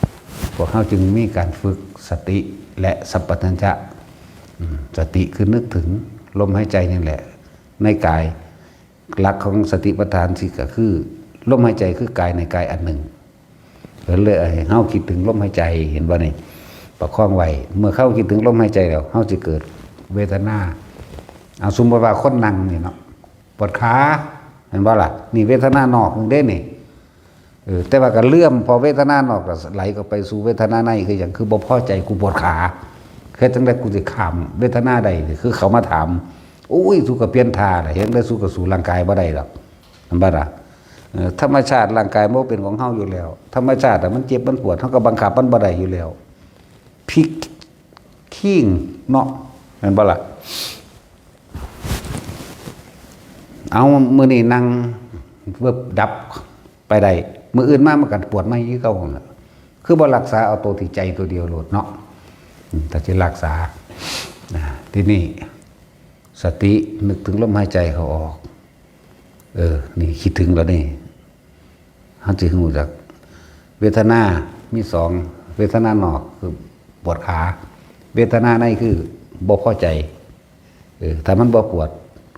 พวกเฮาจึงมีการฝึกสติและสัพพัญญะสติคือนึกถึงลมหายใจนี่แหละในกายหลักของสติปัฏฐานสิก็คือลมหายใจคือกายในกายอันหนึ่งเลยเฮาคิดถึงลมหายใจเห็นบ่นี่ประคองไว้เมื่อเข้าคิดถึงลมหายใจแล้วเฮาจะเกิดเวทนาเอาสมมติว่าคนนั่งนี่เนาะปวดขาเห็นบ่ล่ะนี่เวทนานอกนึงเด้นี่แต่ว่าก็เลื่อมพอเวทนานอกก็ไหลก็ไปสู่เวทนาในคืออย่างคือบ่พอใจกูปวดขาแค่จังได๋กูสิข้ามเวทนาใดคือเขามาถามอุ้ยสู้กับเปลี่ยนท่าเห็นได้สู้กับสู่ร่างกายบ่ได้หรอกมันบ่ล่ะธรรมชาติร่างกายมันเป็นของเฮาอยู่แล้วธรรมชาติมันเจ็บมันปวดเฮาก็บังคับมันบ่ได้อยู่แล้วพลิกขิ้งเนาะแม่นบ่ล่ะเอามื้อนี้นั่งเวิบดับไปได้มื้ออื่นมามันก็ปวดมาอีกเก่าน่ะคือบ่รักษาเอาตัวที่ใจตัวเดียวโลดเนาะถ้าสิรักษาทีนี้สตินึกถึงลมหายใจเขาออกนี่คิดถึงแล้วนี่เฮาสิรู้จักเวทนามีสองเวทนานอกคือปวดขาเวทนาในคือบ่พอใจถ้ามันบ่ปวด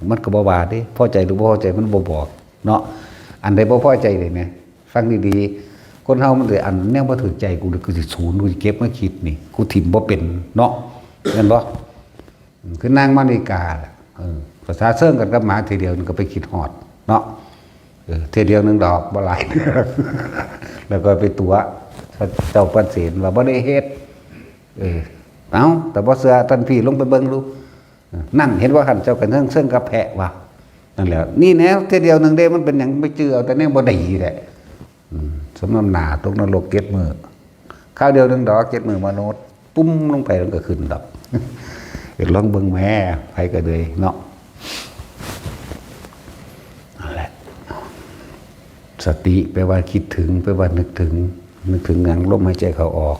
มันก็บ่ว่าเด้พอใจหรือบ่พอใจมันบ่บอกเนาะอันใดบ่พอใจเลยนะฟังดีๆคนเฮามันสิอันแนวบ่ถูกใจกูกูสิสูญกูสิเก็บมาคิดนี่กูถิ่มบ่เป็นเนาะแม่นบ่คือนางมาริกาภาษาเซิงกันกับหมาทีเดียวนึงก็ไปคิดฮอดเนาะทีเดียวนึงดอกบ่หลาย แล้วก็ไปตัวเจ้าปันเสนว่าบ่ได้เฮ็ดเอาแต่บ่เสือท่านพี่ลงไปเบิ่งดูนั่นเห็นว่าหั่นเจ้ากันเซิงกับแพะว่านั่นแหละนี่แนวทีเดียวนึงเด้มันเป็นหยังไม่เจือเอาแต่แนวบ่ดีแหละสมน้ำหน้าตกนรก7มื้อข้าวเดียวนึงดอก7มื้อมนุษย์ปุ้มลงไปมันก็ขึ้นดอกลองเบิ่งแม่ไปก็เลยเนาะนั่นแหละส สติแปลว่าคิดถึงแปลว่านึกถึงอย่างลมหายใจเขาออก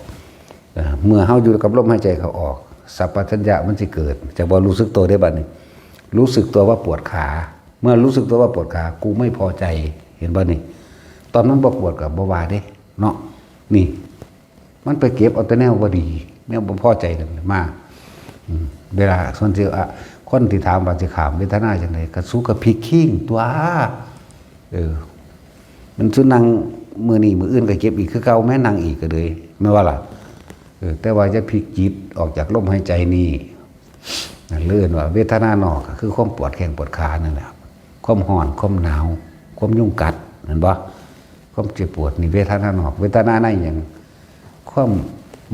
เมื่อเฮาอยู่กับลมหายใจเขาออกสัพพัญญะมันสิเกิดจะบ่รู้สึกตัวได้บัดนี้รู้สึกตัวว่าปวดขาเมื่อรู้สึกตัวว่าปวดขากูไม่พอใจเห็นบ่นี่ตอนนั้นบ่ปวดกับบ่ว่าเด้เนาะนี่มันไปเก็บเอาแต่แนวบ่ดีแนวบ่พอใจนั่นมาเวลาส่วนที่คนที่ถามว่าสิขามเวทนาจังได๋ก็สู้กับพลิกขิ้งตัวมันสุนั่งมื้อนี้มื้ออื่นก็เก็บอีกคือเก่าแม่นั่งอีกก็เลยแม่ว่าล่ะแต่ว่าจะพลิกจิตออกจากลมหายใจนี่นั่นเลื่อนว่าเวทนานอกคือความปวดแข้งปวดขานั่นแหละความร้อนความหนาวความยุ่งกัดเห็นบ่ความเจ็บปวดนี่เวทนานอกเวทนาในอย่างความ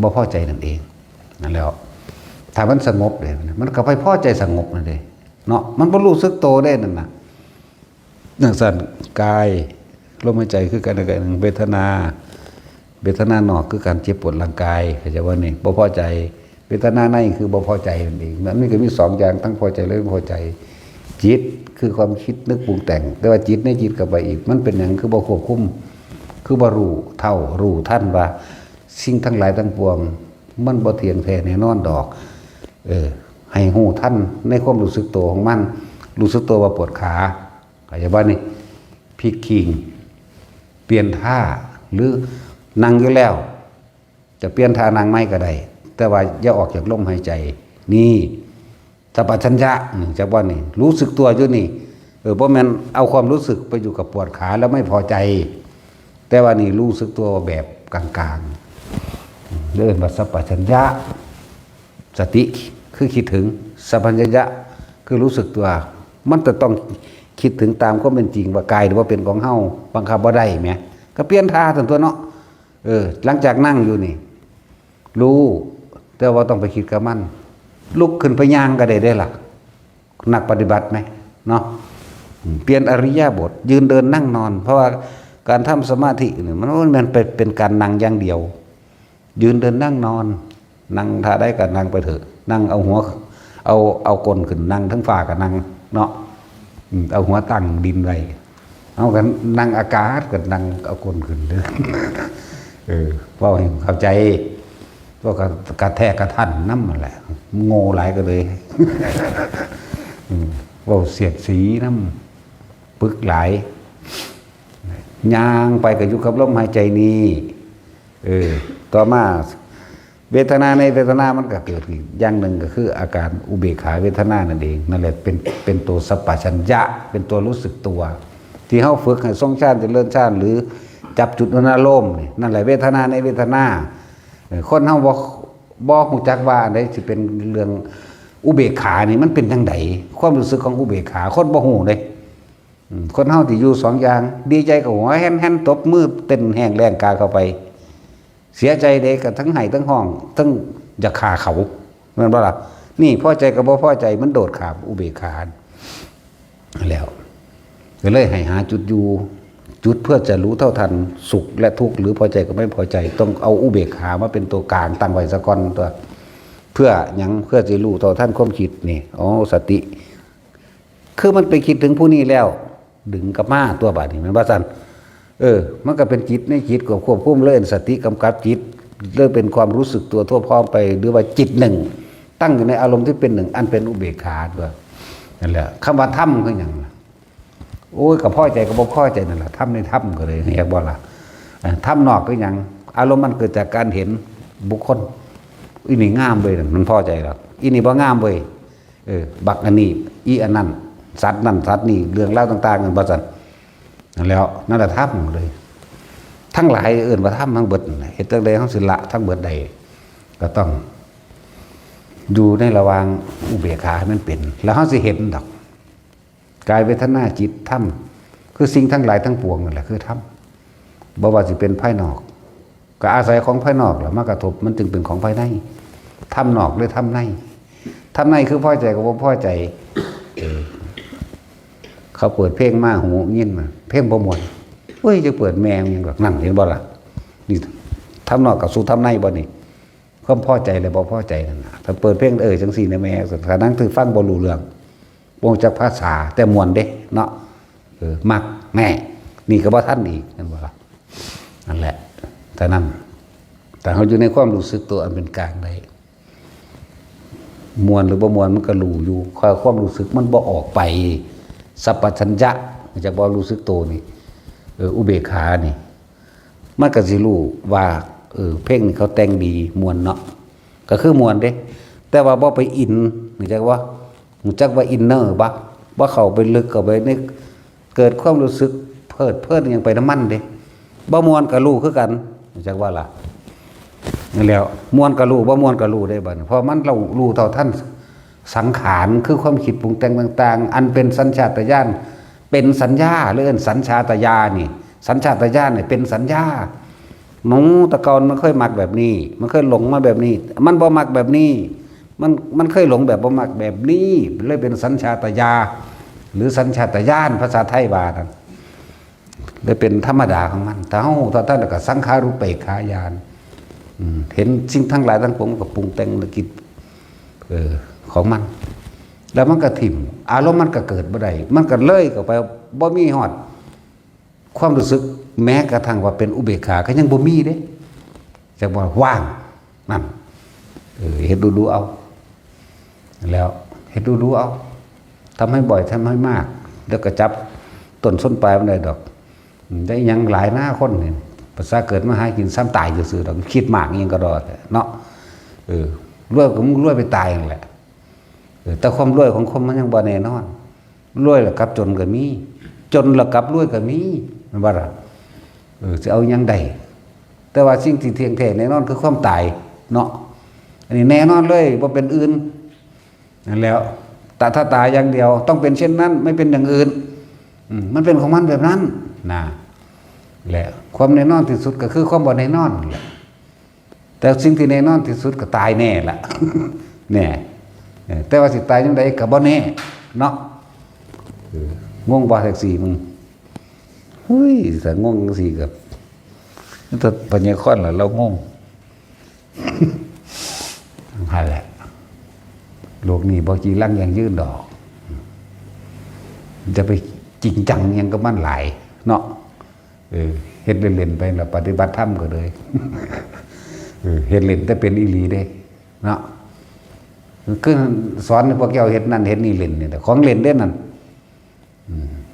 บ่พอใจนั่นเองนั่นแล้วถ้ามันสงบเลยมันก็ไปพอใจสงบนั่นเองเนาะมันบ่รู้สึกโตได้นั่นน่ะนั่นสั่นกายลมหายใจคือการหนึ่งเวทนานอกคือการเจ็บปวดร่างกายเข้าใจว่านี่บ่พอใจเวทนาในคือบ่พอใจนั่นเองมันก็มีสองอย่างทั้งพอใจและไม่พอใจจิตคือความคิดนึกปรุงแต่งแต่ว่าจิตในจิตกับไปอีกมันเป็นอย่างคือบ่ควบคุมคือบ่รู้เท่ารู้ท่านว่าสิ่งทั้งหลายทั้งปวงมันบ่เที่ยงแท้แน่นอนดอกให้ฮู้ท่านในความรู้สึกตัวของมันรู้สึกตัวว่าปวดขาเข้าใจว่านี่พลิกขิงเปลี่ยนท่าหรือนั่งอยู่แล้วจะเปลี่ยนท่านั่งไม่ก็ได้แต่ว่าอย่าออกจากลมหายใจนี่สัพพัญญะจากว่านี่รู้สึกตัวอยู่นี่เพราะมันเอาความรู้สึกไปอยู่กับปวดขาแล้วไม่พอใจแต่ว่านี่รู้สึกตัวแบบกลางๆเดินมาสัพพัญญะสติคือคิดถึงสัพพัญญะคือรู้สึกตัวมันจะต้องคิดถึงตามความเป็นจริงว่ากายหรือว่าเป็นของเฮาบังคับบ่ได้แหมก็เปลี่ยนท่าทั้งตัวเนาะหลังจากนั่งอยู่นี่รู้แต่ว่าต้องไปคิดกับมันลุกขึ้นไปย่างก็ได้ล่ะนักปฏิบัติไหมเนาะเปลี่ยนอริยบทยืนเดินนั่งนอนเพราะว่าการทำสมาธินี่มันเป็นการนั่งอย่างเดียวยืนเดินนั่งนอนนั่งท่าได้ก็นั่งไปเถอะนั่งเอาหัวเอาก้นขึ้นนั่งทั้งฝ่าก็นั่งเนาะเอาหัวตั้งดินไว้เอากันนั่งอากาศก็นั่งเอาก้นขึ้นเด้อว่าให้เข้าใจว่ากระแทกกระทันน้ำมันแหละโง่หลายก็เลยว่าเสียดสีน้ำปึกหลายย่างไปกับยุคกับลมหายใจนี้ต่อมาเวทนาในเวทนามันก็เกิดอีกอย่างหนึ่งก็คืออาการอุเบกขาเวทนานั่นเองนั่นแหละเป็นตัวสัพพัญญะเป็นตัวรู้สึกตัวที่เขาฝึกให้ทรงฌานเจริญฌานหรือจับจุดอารมณ์นั่นแหละเวทนาในเวทนาคนเขาบอกหูจักว่าได้จะเป็นเรื่องอุเบกขานี่มันเป็นยังไงความรู้สึกของอุเบกขาคนบ่หูเลยคนเขาที่อยู่สองอย่างดีใจกับหัวแห่นตบมือเต้นแห้งแรงกาเข้าไปเสียใจเด็กกับทั้งไห้ทั้งห้องทั้งจะขาเขาเหมือนว่าล่ะนี่พ่อใจกับบ่พ่อใจมันโดดขาอุเบกขาแล้วก็เลยให้หาจุดอยู่จุดเพื่อจะรู้เท่าทันสุขและทุกข์หรือพอใจกับไม่พอใจต้องเอาอุเบกขามาเป็นตัวกลางตั้งไว้ซะก่อนตัวเพื่อยังเพื่อจะรู้เท่าทันความคิดนี่สติคือมันไปคิดถึงผู้นี้แล้วดึงกับมาตัวบาดนี่มันว่าซั่นมันก็เป็นจิตในจิตกับควบคุมเลื่อนสติกำกับจิตเริ่มเป็นความรู้สึกตัวทั่วพร้อมไปหรือว่าจิตหนึ่งตั้งอยู่ในอารมณ์ที่เป็นหนึ่งอันเป็นอุเบกขาด้วยนั่นแหละคำว่าธรรมคืออย่างโอ้ยกับพ่อใจกับบ่พ่อใจนั่นแหละธรรมในธรรมก็เลยเรียกว่าล่ะธรรมนอกก็อย่างอารมณ์มันเกิดจากการเห็นบุคคลอีนี่งามเลยมันพ่อใจหรอกอีนี่บ่งามเลยบักอันนี้อีอันนั้นสัตว์นั่นสัตว์นี่เรื่องเล่าต่างๆกันบ่ซั่นนั่นแล้วนั่นแหละธรรมเลยทั้งหลายว่าธรรมทั้งเบิดเฮ็ดจังได๋เฮาสิละทั้งเบิดใดก็ต้องอยู่ในระหว่างอุเบกขาให้มันเป็นแล้วเฮาสิเห็นดอกกายเวทนาจิตธรรมคือสิ่งทั้งหลายทั้งปวงนั่นแหละคือธรรมบ่ว่าสิเป็นภายนอกก็อาศัยของภายนอกแล้วมากระทบมันจึงเป็นของภายในธรรมนอกหรือธรรมในธรรมในคือพอใจกับบ่พอใจเขาเปิดเพลงมาหูยินมาเพลงบ่ม่วนเฮ้ยจะเปิดแมวยังแบบนั่นเห็นบ่ล่ะนี่ธรรมนอกกับสู่ธรรมในบ่นี่ความพอใจและบ่พอใจนั่นน่ะถ้าเปิดเพลงจังซี่นะแม่สุดท้ายนั้นคือฟังบ่รู้เรื่องบ่จักภาษาแต่ม่วนเด้เนาะมักแน่ นี่ก็บ่ทันอีกนั่นบ่ล่ะนั่นแหละแต่นั้นแต่เขาอยู่ในความรู้สึกตัวอันเป็นกลางได้มวลหรือบ่มวลมันก็รู้อยู่ความรู้สึกมันบ่ออกไปสัพพัญญะจากบ่รู้สึกตัวนี่อุเบกขานี่มันก็สิรู้ว่าเพลงนี่เขาแต่งดีมวลเนาะก็คือมวลเด้แต่ว่าบ่ไปอินรู้จักว่าอินเนอร์บ่เข้าไปลึกเข้าไปนี่เกิดความรู้สึกเพลิดยังไปน้ำมันเด้บ่มวลก็รู้คือกันรู้จักว่าล่ะนี่แล้วมวลก็รู้บ่มวลก็รู้ได้บัดนี้เพราะมันเรารู้เท่าทันสังขารคือความคิดปรุงแต่งต่างๆอันเป็นสัญชาตญาณเป็นสัญญาหรือสัญชาตญาณนี่สัญชาตญาณนี่เป็นสัญญาหนูตะกอนมันเคยมักแบบนี้มันเคยหลงมาแบบนี้มันบ่มักแบบนี้มันเคยหลงแบบบ่มักแบบนี้เลยเป็นสัญชาตญาณหรือสัญชาตญาณภาษาไทยว่านั่นเลยเป็นธรรมดาของมันแต่เฮาท่านก็สังขารุปเปกขายานเห็นสิ่งทั้งหลายทั้งปวงก็ปรุงแต่งนึกคิดของมันแล้วมันก็ถิ่มอารมณ์มันก็เกิดบ่ได้มันก็เลยเข้าไปบ่มีฮอดความรู้สึกแม้กระทั่งว่าเป็นอุเบกขาก็ยังบ่มีเด้จักว่าว่างนั่นเฮ็ดดูเอาแล้วเฮ็ดดูเอาทำให้บ่อยทำให้มากแล้วก็จับต้นส้นปลายมันได้ดอกได้ยังหลายหน้าคนนี่ภาษาเกิดมาหากินซ้ำตายซื่อๆดอกคิดมากยังก็รอดเนาะรวยก็มึงรวยไปตายนั่นแหละแต่ความรวยของคนมันยังบ่แน่นอนรวยแล้วกลับจนก็มีจนแล้วกลับรวยก็มีมันว่าล่ะจะเอายังใดแต่ว่าสิ่งที่เที่ยงแท้แน่นอนคือความตายเนาะอันนี้แน่นอนเลยบ่เป็นอื่นนั่นแล้วแต่ถ้าตายอย่างเดียวต้องเป็นเช่นนั้นไม่เป็นอย่างอื่นมันเป็นของมันแบบนั้นนะแหละความแน่นอนที่สุดก็คือความบ่แน่นอนแหละแต่สิ่งที่แน่นอนที่สุดก็ตายแน่ละ แน่แต่ว่าสิตายจังไดก็บ่แน่เนาะงงบ่แท็กซี่มึงเฮ้ยแต่งงจังซี่ก็ถ้าปัญญาค่อนล่ะเรางง นั่นแหละโลกนี้บ่จริงลังยังยืนดอกจะไปจริงจังยังก็มันหลายเนาะเฮ็ดเล่นๆไปแล้วปฏิบัติธรรมก็เลย เฮ็ดเล่นแต่เป็นอีหลีเด้เนาะคือสอนพวกแก้วเฮ็ดนั่นเฮ็ดนี่เล่นนี่แต่ของเล่นเด้นั่น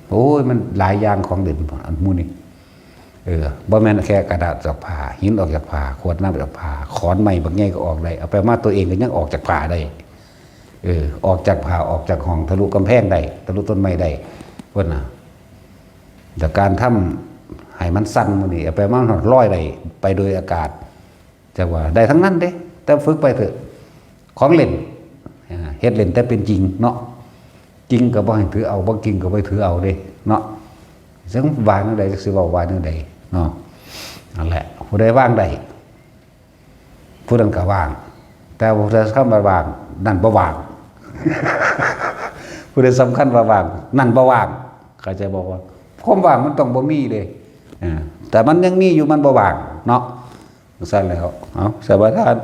โอ้ยมันหลายอย่างของเล่นอันหมู่นี่บ่แม่นแค่กระดาษจากผ้าหินออกจากผ้าขวดน้ำจากผ้าขอนไม้บักใหญ่ก็ออกได้เอาไปมาตัวเองก็ยังออกจากผ้าได้ออกจากผ้าออกจากห้องทะลุกำแพงได้ทะลุต้นไม้ได้เพิ่นน่ะแต่การทำให้มันสั่นมื้อนี้เอาไปมาลอยได้ไปโดยอากาศจักว่าได้ทั้งนั้นเด้แต่ฝึกไปเถอะของเล่นเฮ็ดเล่นแต่เป็นจริงเนาะจริงก็บ่ให้ถือเอาบ่จริงก็บ่ถือเอาเด้เนาะซึ่งวางจังได๋สิเว้าวางจังได๋เนาะนั่นแหละผู้ใดวางได้ผู้นั้นก็วางแต่ผู้ใดเข้ามาว่างนั่นบ่ว่าง ผู้ใดสำคัญว่าวางนั่นบ่ว่างเข้าใจบอกว่าความว่างมันต้องบ่มีเด้แต่มันยังมีอยู่มันบ่ว่างเนาะซั่นแล้วเอาสบายทาน